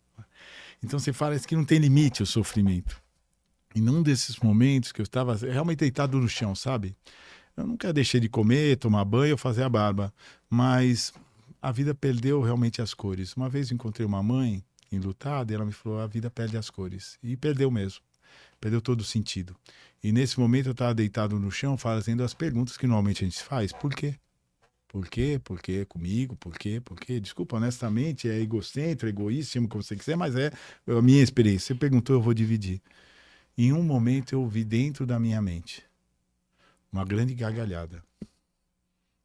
Speaker 2: Então você fala que não tem limite o sofrimento. E num desses momentos que eu estava realmente deitado no chão, sabe? Eu nunca deixei de comer, tomar banho ou fazer a barba, mas a vida perdeu realmente as cores. Uma vez eu encontrei uma mãe enlutada e ela me falou, a vida perde as cores. E perdeu mesmo. Perdeu todo o sentido. E nesse momento eu estava deitado no chão fazendo as perguntas que normalmente a gente faz. Por quê? Por quê? Por quê comigo? Por quê? Por quê? Desculpa, honestamente, é egocêntrico, egoísta, chama como você quiser, mas é a minha experiência. Você perguntou, eu vou dividir. Em um momento eu ouvi dentro da minha mente uma grande gargalhada.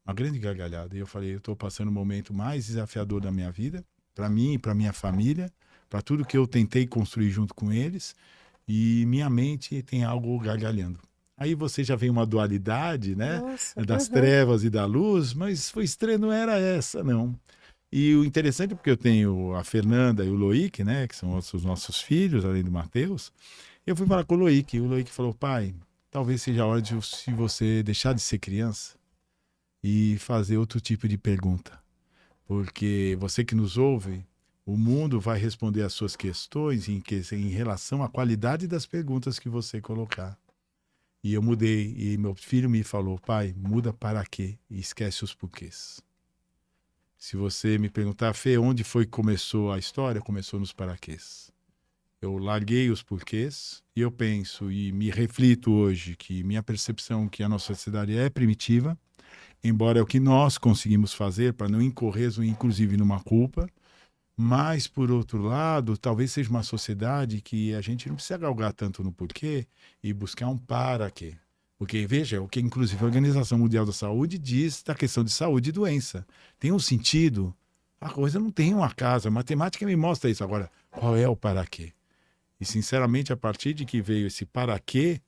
Speaker 2: Uma grande gargalhada. E eu falei, eu estou passando o momento mais desafiador da minha vida, para mim e para minha família, para tudo que eu tentei construir junto com eles, e minha mente tem algo gargalhando. Aí você já vem uma dualidade, né?
Speaker 1: Nossa,
Speaker 2: Das trevas e da luz, mas foi estranho, não era essa, não. E o interessante é porque eu tenho a Fernanda e o Loic, né? Que são os nossos filhos, além do Mateus. Eu fui falar com o Loic, e o Loic falou, pai, talvez seja a hora de se você deixar de ser criança e fazer outro tipo de pergunta. Porque você que nos ouve, o mundo vai responder as suas questões em relação à qualidade das perguntas que você colocar. E eu mudei, e meu filho me falou, pai, muda para quê? E esquece os porquês. Se você me perguntar, Fê, onde foi que começou a história? Começou nos paraquês. Eu larguei os porquês e eu penso e me reflito hoje que minha percepção que a nossa sociedade é primitiva, embora é o que nós conseguimos fazer para não incorrer, inclusive, numa culpa, mas, por outro lado, talvez seja uma sociedade que a gente não precisa galgar tanto no porquê e buscar um para quê. Porque, veja, o que inclusive a Organização Mundial da Saúde diz da questão de saúde e doença. Tem um sentido, a coisa não tem um acaso, a matemática me mostra isso. Agora, qual é o para quê? E, sinceramente, a partir de que veio esse para quê,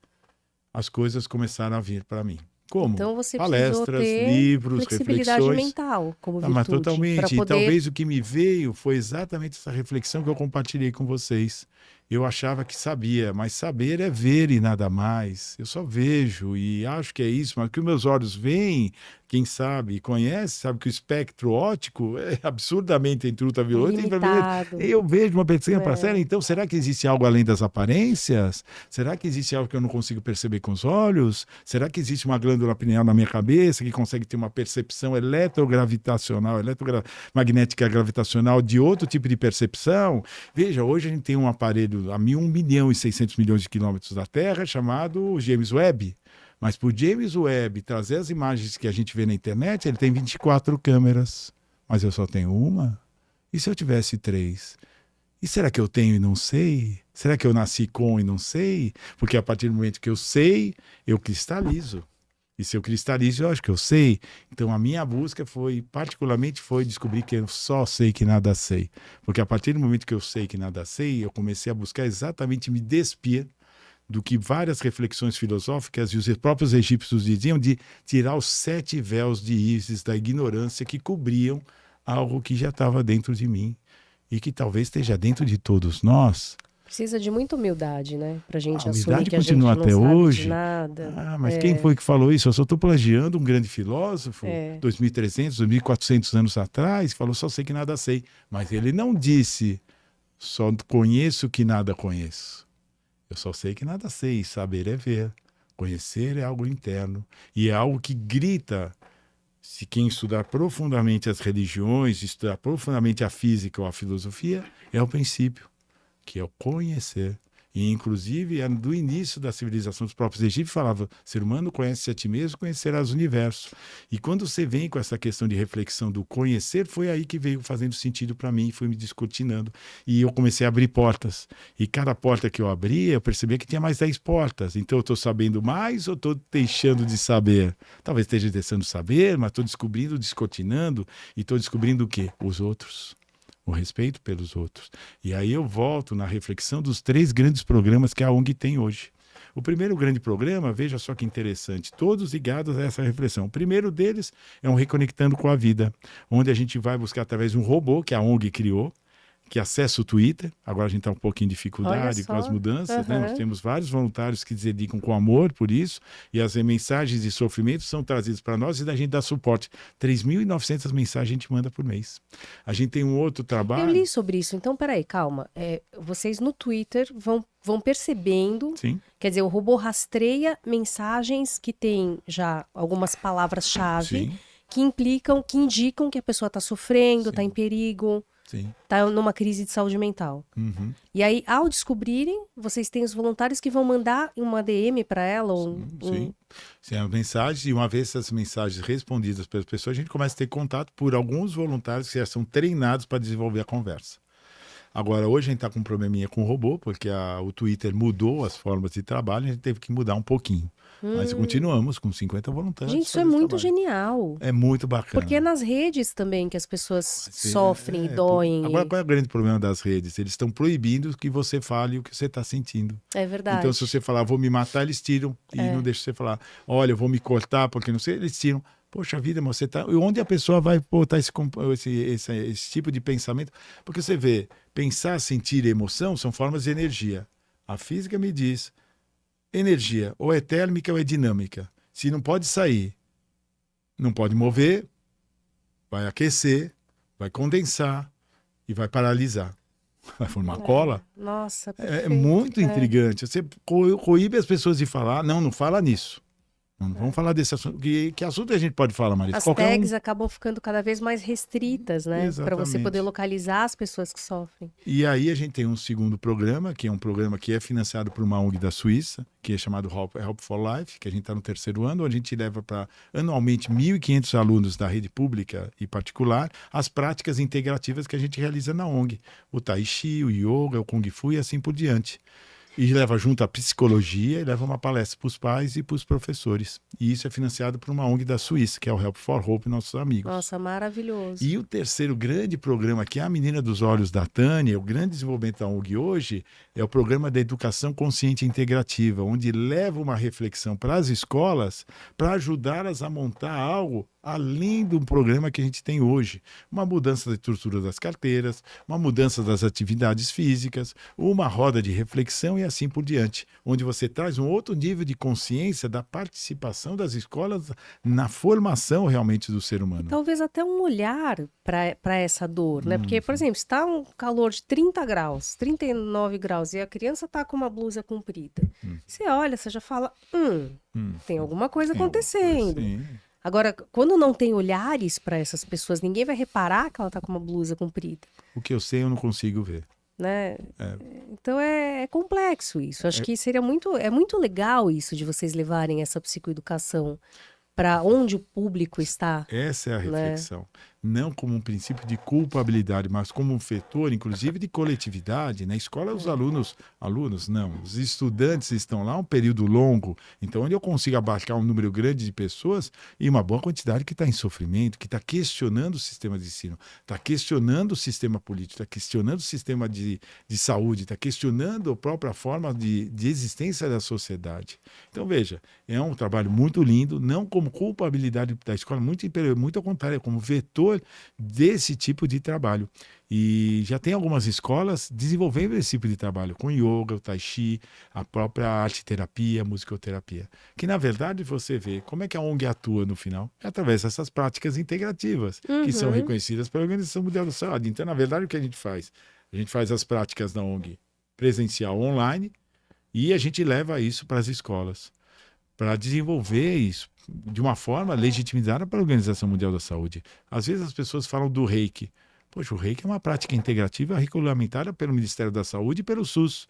Speaker 2: as coisas começaram a vir para mim. Como?
Speaker 1: Então você precisou
Speaker 2: Palestras,
Speaker 1: ter
Speaker 2: livros,
Speaker 1: flexibilidade
Speaker 2: reflexões.
Speaker 1: mental como
Speaker 2: Mas
Speaker 1: virtude, para
Speaker 2: totalmente. E
Speaker 1: poder...
Speaker 2: talvez o que me veio foi exatamente essa reflexão que eu compartilhei com vocês. Eu achava que sabia, mas saber é ver e nada mais. Eu só vejo e acho que é isso, mas o que os meus olhos veem, quem sabe e conhece, sabe que o espectro óptico é absurdamente entre ultravioleta e infravermelho.
Speaker 1: limitado.
Speaker 2: Eu vejo uma pequena
Speaker 1: É.
Speaker 2: parcela, então será que existe algo além das aparências? Será que existe algo que eu não consigo perceber com os olhos? Será que existe uma glândula pineal na minha cabeça que consegue ter uma percepção eletrogravitacional, eletromagnética gravitacional de outro tipo de percepção? Veja, hoje a gente tem um aparelho a 1 milhão e 600 milhões de quilômetros da Terra chamado James Webb. Mas por James Webb trazer as imagens que a gente vê na internet, ele tem 24 câmeras. Mas eu só tenho uma? E se eu tivesse 3? E será que eu tenho e não sei? Será que eu nasci com e não sei? Porque a partir do momento que eu sei, eu cristalizo. E se eu cristalizo, eu acho que eu sei. Então a minha busca particularmente foi descobrir que eu só sei que nada sei. Porque a partir do momento que eu sei que nada sei, eu comecei a buscar exatamente me despir do que várias reflexões filosóficas e os próprios egípcios diziam de tirar os 7 véus de Ísis da ignorância que cobriam algo que já estava dentro de mim e que talvez esteja dentro de todos nós.
Speaker 1: Precisa de muita humildade, né? Pra gente
Speaker 2: A
Speaker 1: assumir
Speaker 2: humildade
Speaker 1: que a gente
Speaker 2: continua
Speaker 1: não
Speaker 2: até
Speaker 1: sabe
Speaker 2: hoje.
Speaker 1: de nada.
Speaker 2: Mas quem foi que falou isso? Eu só estou plagiando um grande filósofo, 2.300, 2.400 anos atrás, falou só sei que nada sei. Mas ele não disse só conheço que nada conheço. Eu só sei que nada sei. Saber é ver. Conhecer é algo interno. E é algo que grita. Se quem estudar profundamente as religiões, estudar profundamente a física ou a filosofia, é o princípio, que é o conhecer. E, inclusive, do início da civilização dos próprios egípcios, falava, ser humano conhece a ti mesmo, conhecerás o universo. E quando você vem com essa questão de reflexão do conhecer, foi aí que veio fazendo sentido para mim, foi me descortinando. E eu comecei a abrir portas. E cada porta que eu abria, eu percebia que tinha mais 10 portas. Então, eu estou sabendo mais ou estou deixando de saber? Talvez esteja deixando de saber, mas estou descobrindo, descortinando, e estou descobrindo o quê? Os outros. O respeito pelos outros. E aí eu volto na reflexão dos 3 grandes programas que a ONG tem hoje. O primeiro grande programa, veja só que interessante, todos ligados a essa reflexão. O primeiro deles é um Reconectando com a Vida, onde a gente vai buscar através de um robô que a ONG criou, que acessa o Twitter. Agora a gente está um pouquinho em dificuldade com as mudanças, né? Nós temos vários voluntários que se dedicam com amor por isso, e as mensagens de sofrimento são trazidas para nós e a gente dá suporte. 3.900 mensagens a gente manda por mês. A gente tem um outro trabalho...
Speaker 1: Eu li sobre isso, então peraí, calma. Vocês no Twitter vão percebendo,
Speaker 2: Sim.
Speaker 1: Quer dizer, o robô rastreia mensagens que têm já algumas palavras-chave que indicam que a pessoa está sofrendo, está em perigo, está numa crise de saúde mental.
Speaker 2: Uhum.
Speaker 1: E aí, ao descobrirem, vocês têm os voluntários que vão mandar uma DM para ela?
Speaker 2: Sim, as mensagens, e uma vez essas mensagens respondidas pelas pessoas, a gente começa a ter contato por alguns voluntários que já são treinados para desenvolver a conversa. Agora, hoje a gente está com um probleminha com o robô, porque o Twitter mudou as formas de trabalho, a gente teve que mudar um pouquinho. Mas continuamos com 50 voluntários.
Speaker 1: Gente, isso é muito genial.
Speaker 2: É muito bacana.
Speaker 1: Porque é nas redes também que as pessoas sofrem e doem.
Speaker 2: Agora, qual é o grande problema das redes? Eles estão proibindo que você fale o que você está sentindo.
Speaker 1: É verdade.
Speaker 2: Então, se você falar, vou me matar, eles tiram. E não deixam você falar, olha, eu vou me cortar, porque não sei, eles tiram. Poxa vida, mas você tá... E onde a pessoa vai botar esse tipo de pensamento? Porque você vê, pensar, sentir e emoção são formas de energia. A física me diz, energia ou é térmica ou é dinâmica. Se não pode sair, não pode mover, vai aquecer, vai condensar e vai paralisar. Vai formar cola.
Speaker 1: Nossa,
Speaker 2: perfeito. É muito intrigante. Você coíbe as pessoas de falar, não fala nisso. Não vamos falar desse assunto. Que assunto a gente pode falar, Marisa?
Speaker 1: As tags acabam ficando cada vez mais restritas, né? Para você poder localizar as pessoas que sofrem.
Speaker 2: E aí a gente tem um segundo programa, que é um programa que é financiado por uma ONG da Suíça, que é chamado Help for Life, que a gente está no 3º ano, onde a gente leva para anualmente 1.500 alunos da rede pública e particular as práticas integrativas que a gente realiza na ONG. O Tai Chi, o Yoga, o Kung Fu e assim por diante. E leva junto a psicologia e leva uma palestra para os pais e para os professores. E isso é financiado por uma ONG da Suíça, que é o Help for Hope, nossos amigos.
Speaker 1: Nossa, maravilhoso.
Speaker 2: E o terceiro grande programa, que é a Menina dos Olhos da Tânia, o grande desenvolvimento da ONG hoje, é o programa da Educação Consciente Integrativa, onde leva uma reflexão para as escolas para ajudá-las a montar algo além do programa que a gente tem hoje. Uma mudança da estrutura das carteiras, uma mudança das atividades físicas, uma roda de reflexão e assim por diante, onde você traz um outro nível de consciência da participação das escolas na formação realmente do ser humano.
Speaker 1: E talvez até um olhar para essa dor, né? Porque, por exemplo, se está um calor de 30 graus, 39 graus, e a criança está com uma blusa comprida, você olha, você já fala, tem alguma coisa acontecendo.
Speaker 2: Sim.
Speaker 1: Agora, quando não tem olhares para essas pessoas, ninguém vai reparar que ela está com uma blusa comprida.
Speaker 2: O que eu sei, eu não consigo ver.
Speaker 1: Né? Então é complexo isso. Acho que seria muito legal isso de vocês levarem essa psicoeducação para onde o público está.
Speaker 2: Essa é a reflexão. Não como um princípio de culpabilidade, mas como um vetor, inclusive, de coletividade. Na escola, os os estudantes estão lá um período longo. Então, onde eu consigo abarcar um número grande de pessoas e uma boa quantidade que está em sofrimento, que está questionando o sistema de ensino, está questionando o sistema político, está questionando o sistema de saúde, está questionando a própria forma de existência da sociedade. Então, veja, é um trabalho muito lindo, não como culpabilidade da escola, muito ao contrário, é como vetor desse tipo de trabalho. E já tem algumas escolas desenvolvendo esse tipo de trabalho, com yoga, o tai chi, a própria arte-terapia, musicoterapia. Que, na verdade, você vê como é que a ONG atua no final. É através dessas práticas integrativas, que são reconhecidas pela Organização Mundial da Saúde. Então, na verdade, o que a gente faz? A gente faz as práticas da ONG presencial online e a gente leva isso para as escolas, para desenvolver isso de uma forma legitimizada pela Organização Mundial da Saúde. Às vezes as pessoas falam do reiki. Poxa, o reiki é uma prática integrativa regulamentada pelo Ministério da Saúde e pelo SUS.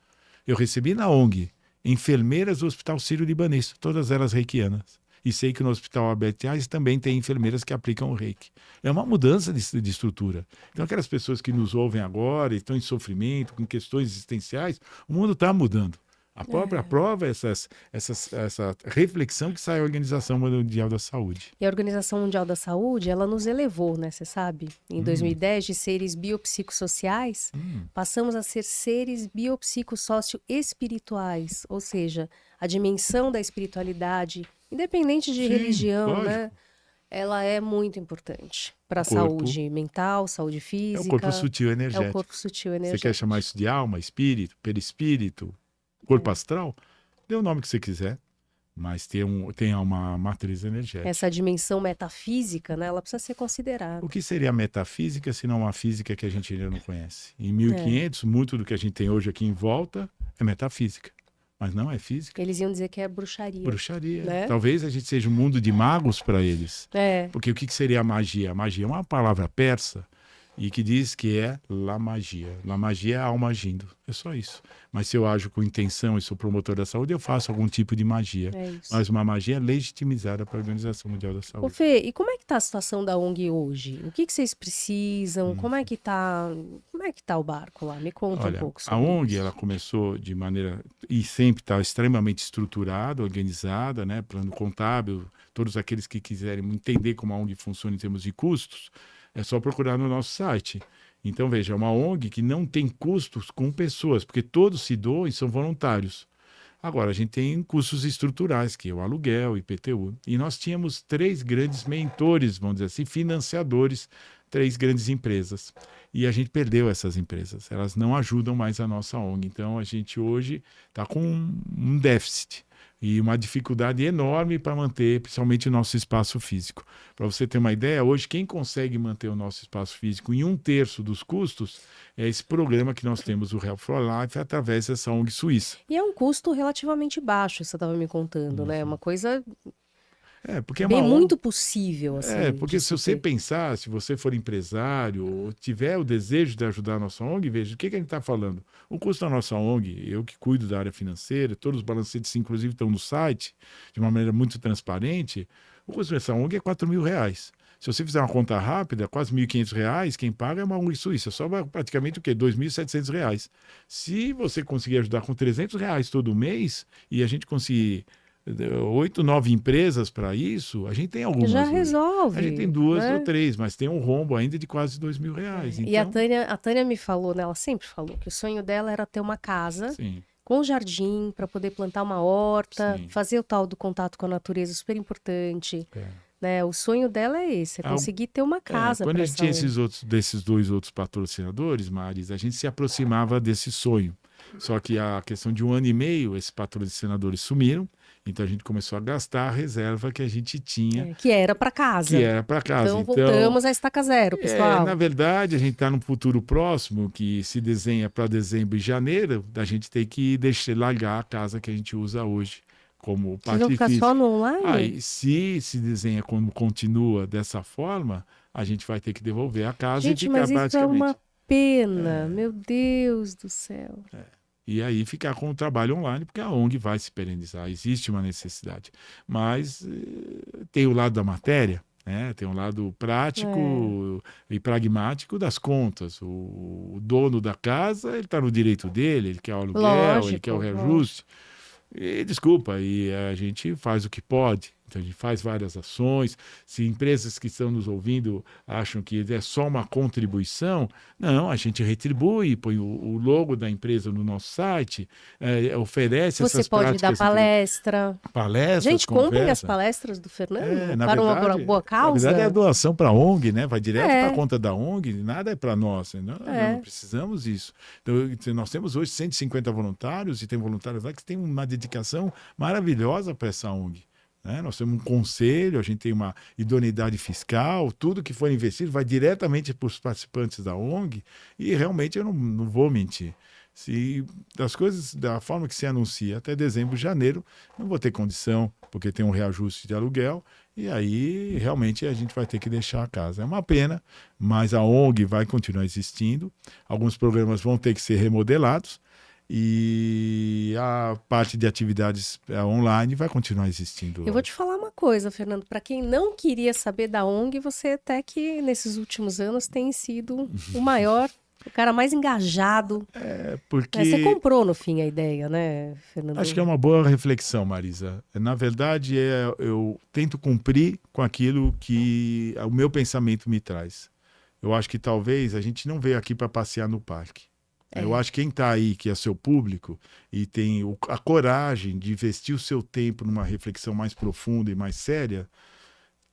Speaker 2: Eu recebi na ONG enfermeiras do Hospital Sírio-Libanês, todas elas reikianas. E sei que no Hospital Albert Einstein também tem enfermeiras que aplicam o reiki. É uma mudança de estrutura. Então, aquelas pessoas que nos ouvem agora, estão em sofrimento, com questões existenciais, o mundo está mudando. A própria prova é essa reflexão que sai da Organização Mundial da Saúde.
Speaker 1: E a Organização Mundial da Saúde, ela nos elevou, né? Você sabe? Em 2010, de seres biopsicossociais, passamos a ser seres biopsicossócio-espirituais. Ou seja, a dimensão da espiritualidade, independente de religião, né? Ela é muito importante para a
Speaker 3: Corpo.
Speaker 1: saúde mental, saúde
Speaker 3: É
Speaker 1: física.
Speaker 3: o corpo sutil
Speaker 1: É
Speaker 3: energético.
Speaker 1: o corpo sutil
Speaker 3: Você
Speaker 1: energético.
Speaker 3: quer chamar isso de alma, espírito, perispírito, corpo astral? Dê o nome que você quiser, mas tem uma matriz energética.
Speaker 1: Essa dimensão metafísica, né? Ela precisa ser considerada.
Speaker 3: O que seria a metafísica, se não uma física que a gente ainda não conhece? Em 1500, muito do que a gente tem hoje aqui em volta é metafísica, mas não é física.
Speaker 1: Eles iam dizer que é bruxaria.
Speaker 3: Bruxaria.
Speaker 1: Né?
Speaker 3: Talvez a gente seja um mundo de magos para eles.
Speaker 1: É.
Speaker 3: Porque o que seria a magia? A magia é uma palavra persa e que diz que é la magia. La magia é a alma agindo. É só isso. Mas se eu ajo com intenção e sou promotor da saúde, eu faço algum tipo de magia.
Speaker 1: É isso.
Speaker 3: Mas uma magia legitimizada para a Organização Mundial da
Speaker 1: Ô
Speaker 3: Saúde.
Speaker 1: Fê, e como é que tá a situação da ONG hoje? O que vocês precisam? Como é que tá o barco lá? Me conta
Speaker 3: Olha,
Speaker 1: um pouco
Speaker 3: a
Speaker 1: sobre
Speaker 3: ONG
Speaker 1: isso.
Speaker 3: ela começou de maneira e sempre está extremamente estruturada, organizada, né? Plano contábil, todos aqueles que quiserem entender como a ONG funciona em termos de custos, é só procurar no nosso site. Então veja, é uma ONG que não tem custos com pessoas, porque todos se doam e são voluntários. Agora, a gente tem custos estruturais, que é o aluguel, IPTU. E nós tínhamos 3 grandes mentores, vamos dizer assim, financiadores, 3 grandes empresas. E a gente perdeu essas empresas. Elas não ajudam mais a nossa ONG. Então, a gente hoje está com um déficit e uma dificuldade enorme para manter, principalmente, o nosso espaço físico. Para você ter uma ideia, hoje, quem consegue manter o nosso espaço físico em 1/3 dos custos é esse programa que nós temos, o Help for Life, através dessa ONG suíça.
Speaker 1: E é um custo relativamente baixo, você estava me contando, né? Uma coisa
Speaker 3: Porque é
Speaker 1: bem
Speaker 3: uma ONG.
Speaker 1: muito possível, assim.
Speaker 3: Porque
Speaker 1: de
Speaker 3: se
Speaker 1: se
Speaker 3: você
Speaker 1: ter.
Speaker 3: pensar, se você for empresário, ou tiver o desejo de ajudar a nossa ONG, veja, o que a gente está falando? O custo da nossa ONG, eu que cuido da área financeira, todos os balancetes, inclusive, estão no site, de uma maneira muito transparente, o custo dessa ONG é R$ 4.000. Se você fizer uma conta rápida, quase R$ 1.500, quem paga é uma ONG suíça, sobra praticamente o quê? R$ 2.700. Se você conseguir ajudar com R$ 300 todo mês, e a gente conseguir 8, 9 empresas para isso, a gente tem algumas
Speaker 1: Já
Speaker 3: hoje.
Speaker 1: resolve.
Speaker 3: A gente tem 2
Speaker 1: né?
Speaker 3: ou 3, mas tem um rombo ainda de quase R$ 2.000.
Speaker 1: E a
Speaker 3: Então,
Speaker 1: Tânia me falou, né? Ela sempre falou que o sonho dela era ter uma casa
Speaker 3: sim,
Speaker 1: com jardim para poder plantar uma horta,
Speaker 3: Sim.
Speaker 1: fazer o tal do contato com a natureza, super importante.
Speaker 3: é.
Speaker 1: Né? O sonho dela é esse, é
Speaker 3: Ah,
Speaker 1: conseguir ter uma casa
Speaker 3: Quando
Speaker 1: para
Speaker 3: a gente tinha desses 2 outros patrocinadores, Maris, a gente se aproximava desse sonho. Só que a questão de 1 ano e meio, esses patrocinadores sumiram, então a gente começou a gastar a reserva que a gente tinha,
Speaker 1: que era para casa.
Speaker 3: que era para casa.
Speaker 1: Então voltamos à estaca zero, pessoal.
Speaker 3: Na verdade, a gente está num futuro próximo que se desenha para dezembro e janeiro, da gente ter que largar a casa que a gente usa hoje como
Speaker 1: Vocês
Speaker 3: parte
Speaker 1: vão ficar
Speaker 3: física.
Speaker 1: só no online?
Speaker 3: Aí, se desenha como continua dessa forma, a gente vai ter que devolver a casa
Speaker 1: Gente,
Speaker 3: e ficar
Speaker 1: mas isso é
Speaker 3: praticamente.
Speaker 1: uma pena, meu Deus do céu.
Speaker 3: E aí ficar com o trabalho online, porque a ONG vai se perenizar, existe uma necessidade. Mas tem o lado da matéria, né? Tem um lado prático e pragmático das contas. O dono da casa, ele está no direito dele, ele quer o aluguel, ele
Speaker 1: Lógico,
Speaker 3: quer o reajuste. E, desculpa, e a gente faz o que pode. Então, a gente faz várias ações. Se empresas que estão nos ouvindo acham que é só uma contribuição, não, a gente retribui, põe o logo da empresa no nosso site, oferece
Speaker 1: Você
Speaker 3: essas
Speaker 1: pode
Speaker 3: práticas.
Speaker 1: dar palestra.
Speaker 3: Palestras,
Speaker 1: Gente, comprem as
Speaker 3: conversa.
Speaker 1: palestras do Fernando
Speaker 3: Na
Speaker 1: para uma
Speaker 3: verdade,
Speaker 1: boa
Speaker 3: Na
Speaker 1: causa.
Speaker 3: verdade, é a doação para a ONG, né? Vai direto
Speaker 1: É.
Speaker 3: para a conta da ONG, nada é para nós. Não precisamos disso. Então, nós temos hoje 150 voluntários e tem voluntários lá que têm uma dedicação maravilhosa para essa ONG. Né? Nós temos um conselho, a gente tem uma idoneidade fiscal, tudo que for investido vai diretamente para os participantes da ONG e realmente eu não vou mentir. Se das coisas, da forma que se anuncia até dezembro, janeiro, não vou ter condição, porque tem um reajuste de aluguel, e aí realmente a gente vai ter que deixar a casa. É uma pena, mas a ONG vai continuar existindo, alguns programas vão ter que ser remodelados, e a parte de atividades online vai continuar existindo.
Speaker 1: Eu vou te falar uma coisa, Fernando. Para quem não queria saber da ONG, você até que nesses últimos anos tem sido o maior, o cara mais engajado.
Speaker 3: Porque
Speaker 1: Você comprou no fim a ideia, né, Fernando?
Speaker 3: acho que é uma boa reflexão, Marisa. Na verdade, eu tento cumprir com aquilo que o meu pensamento me traz. Eu acho que talvez a gente não veio aqui para passear no parque. Eu acho que quem está aí, que é seu público, e tem a coragem de investir o seu tempo numa reflexão mais profunda e mais séria,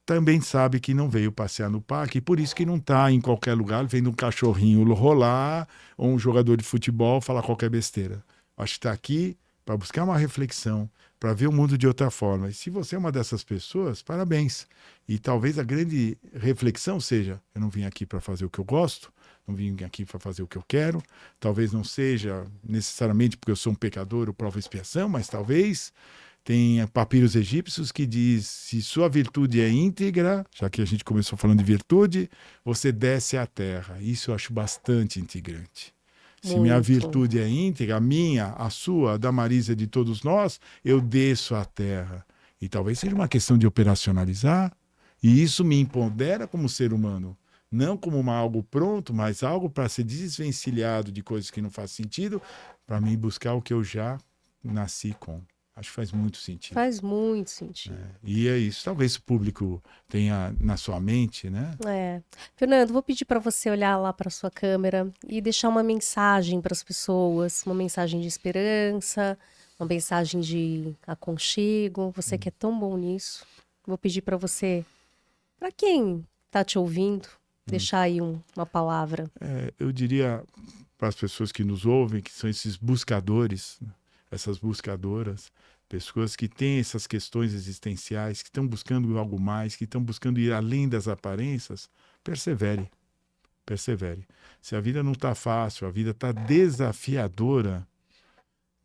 Speaker 2: também sabe que não veio passear no parque, e por isso que não está em qualquer lugar vendo um cachorrinho rolar ou um jogador de futebol falar qualquer besteira. Acho que está aqui para buscar uma reflexão, para ver o mundo de outra forma. E se você é uma dessas pessoas, parabéns. E talvez a grande reflexão seja: eu não vim aqui para fazer o que eu gosto, não vim aqui para fazer o que eu quero. Talvez não seja necessariamente porque eu sou um pecador ou prova e expiação, mas talvez tenha papiros egípcios que diz: se sua virtude é íntegra, já que a gente começou falando de virtude, você desce à terra. Isso eu acho bastante integrante. Se minha
Speaker 1: Muito.
Speaker 2: virtude é íntegra, a minha, a sua, a da Marisa, de todos nós, eu desço à terra. E talvez seja uma questão de operacionalizar, e isso me empodera como ser humano. Não como algo pronto, mas algo para ser desvencilhado de coisas que não fazem sentido, para mim buscar o que eu já nasci com. Acho que faz muito sentido.
Speaker 1: Faz muito sentido.
Speaker 2: E é isso. Talvez o público tenha na sua mente, né?
Speaker 1: Fernando, vou pedir para você olhar lá para sua câmera e deixar uma mensagem para as pessoas, uma mensagem de esperança, uma mensagem de aconchego. Você que é tão bom nisso, vou pedir para você, para quem está te ouvindo, deixar aí uma palavra.
Speaker 2: Eu diria para as pessoas que nos ouvem, que são esses buscadores, essas buscadoras, pessoas que têm essas questões existenciais, que estão buscando algo mais, que estão buscando ir além das aparências, persevere. Persevere. Se a vida não está fácil, a vida está desafiadora,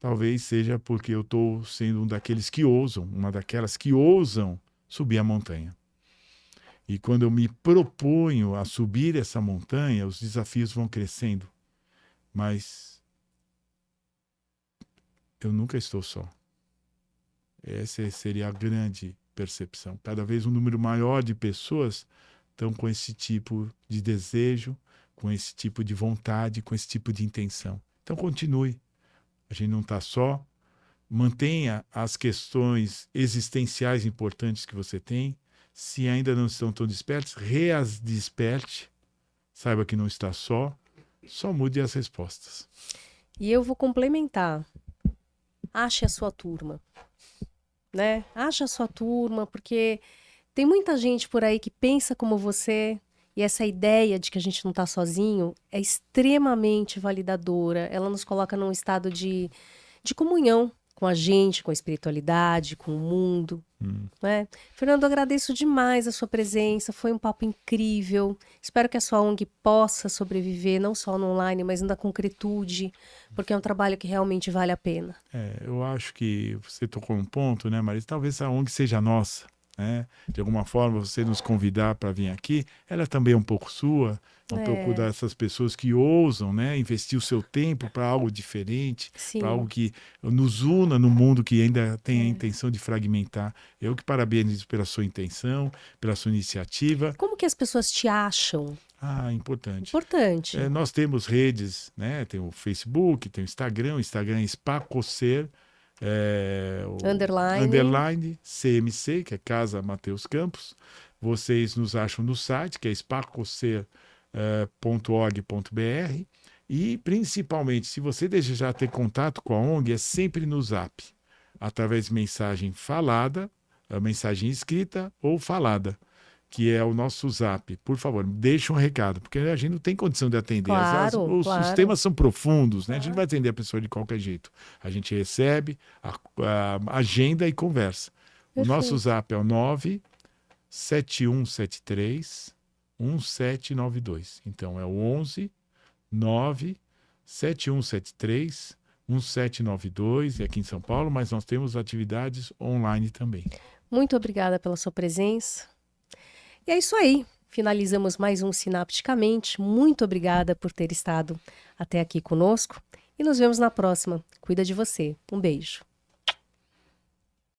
Speaker 2: talvez seja porque eu estou sendo um daqueles que ousam, uma daquelas que ousam subir a montanha. E quando eu me proponho a subir essa montanha, os desafios vão crescendo. Mas eu nunca estou só. Essa seria a grande percepção. Cada vez um número maior de pessoas estão com esse tipo de desejo, com esse tipo de vontade, com esse tipo de intenção. Então continue. A gente não está só. Mantenha as questões existenciais importantes que você tem. Se ainda não estão tão despertos, reas desperte. Saiba que não está só. Só mude as respostas.
Speaker 1: E eu vou complementar. Ache a sua turma. Né? Acha a sua turma, porque tem muita gente por aí que pensa como você, e essa ideia de que a gente não está sozinho é extremamente validadora. Ela nos coloca num estado de comunhão com a gente, com a espiritualidade, com o mundo. Né? Fernando, agradeço demais a sua presença, foi um papo incrível. Espero que a sua ONG possa sobreviver, não só no online, mas na concretude, porque é um trabalho que realmente vale a pena.
Speaker 2: Eu acho que você tocou um ponto, né, Marisa? Talvez a ONG seja nossa, né? De alguma forma, você nos convidar para vir aqui, ela também é um pouco sua, um pouco dessas pessoas que ousam, né, investir o seu tempo para algo diferente, para algo que nos una no mundo que ainda tem a intenção de fragmentar. Eu que parabenizo pela sua intenção, pela sua iniciativa.
Speaker 1: Como que as pessoas te acham?
Speaker 2: Importante.
Speaker 1: Importante.
Speaker 2: Nós temos redes, né? Tem o Facebook, tem o Instagram é Spacocer, underline CMC, que é Casa Mateus Campos. Vocês nos acham no site, que é spacocer.org.br. E, principalmente, se você desejar ter contato com a ONG, é sempre no Zap, através de mensagem falada, mensagem escrita ou falada, que é o nosso Zap. Por favor, deixe um recado, porque a gente não tem condição de atender. Os temas são profundos, né? A gente não vai atender a pessoa de qualquer jeito. A gente recebe, a agenda e conversa. O nosso Zap é o 97173-1792. Então, é o 11 97173-1792, e aqui em São Paulo, mas nós temos atividades online também.
Speaker 1: Muito obrigada pela sua presença. E é isso aí. Finalizamos mais um Sinapticamente. Muito obrigada por ter estado até aqui conosco. E nos vemos na próxima. Cuida de você. Um beijo.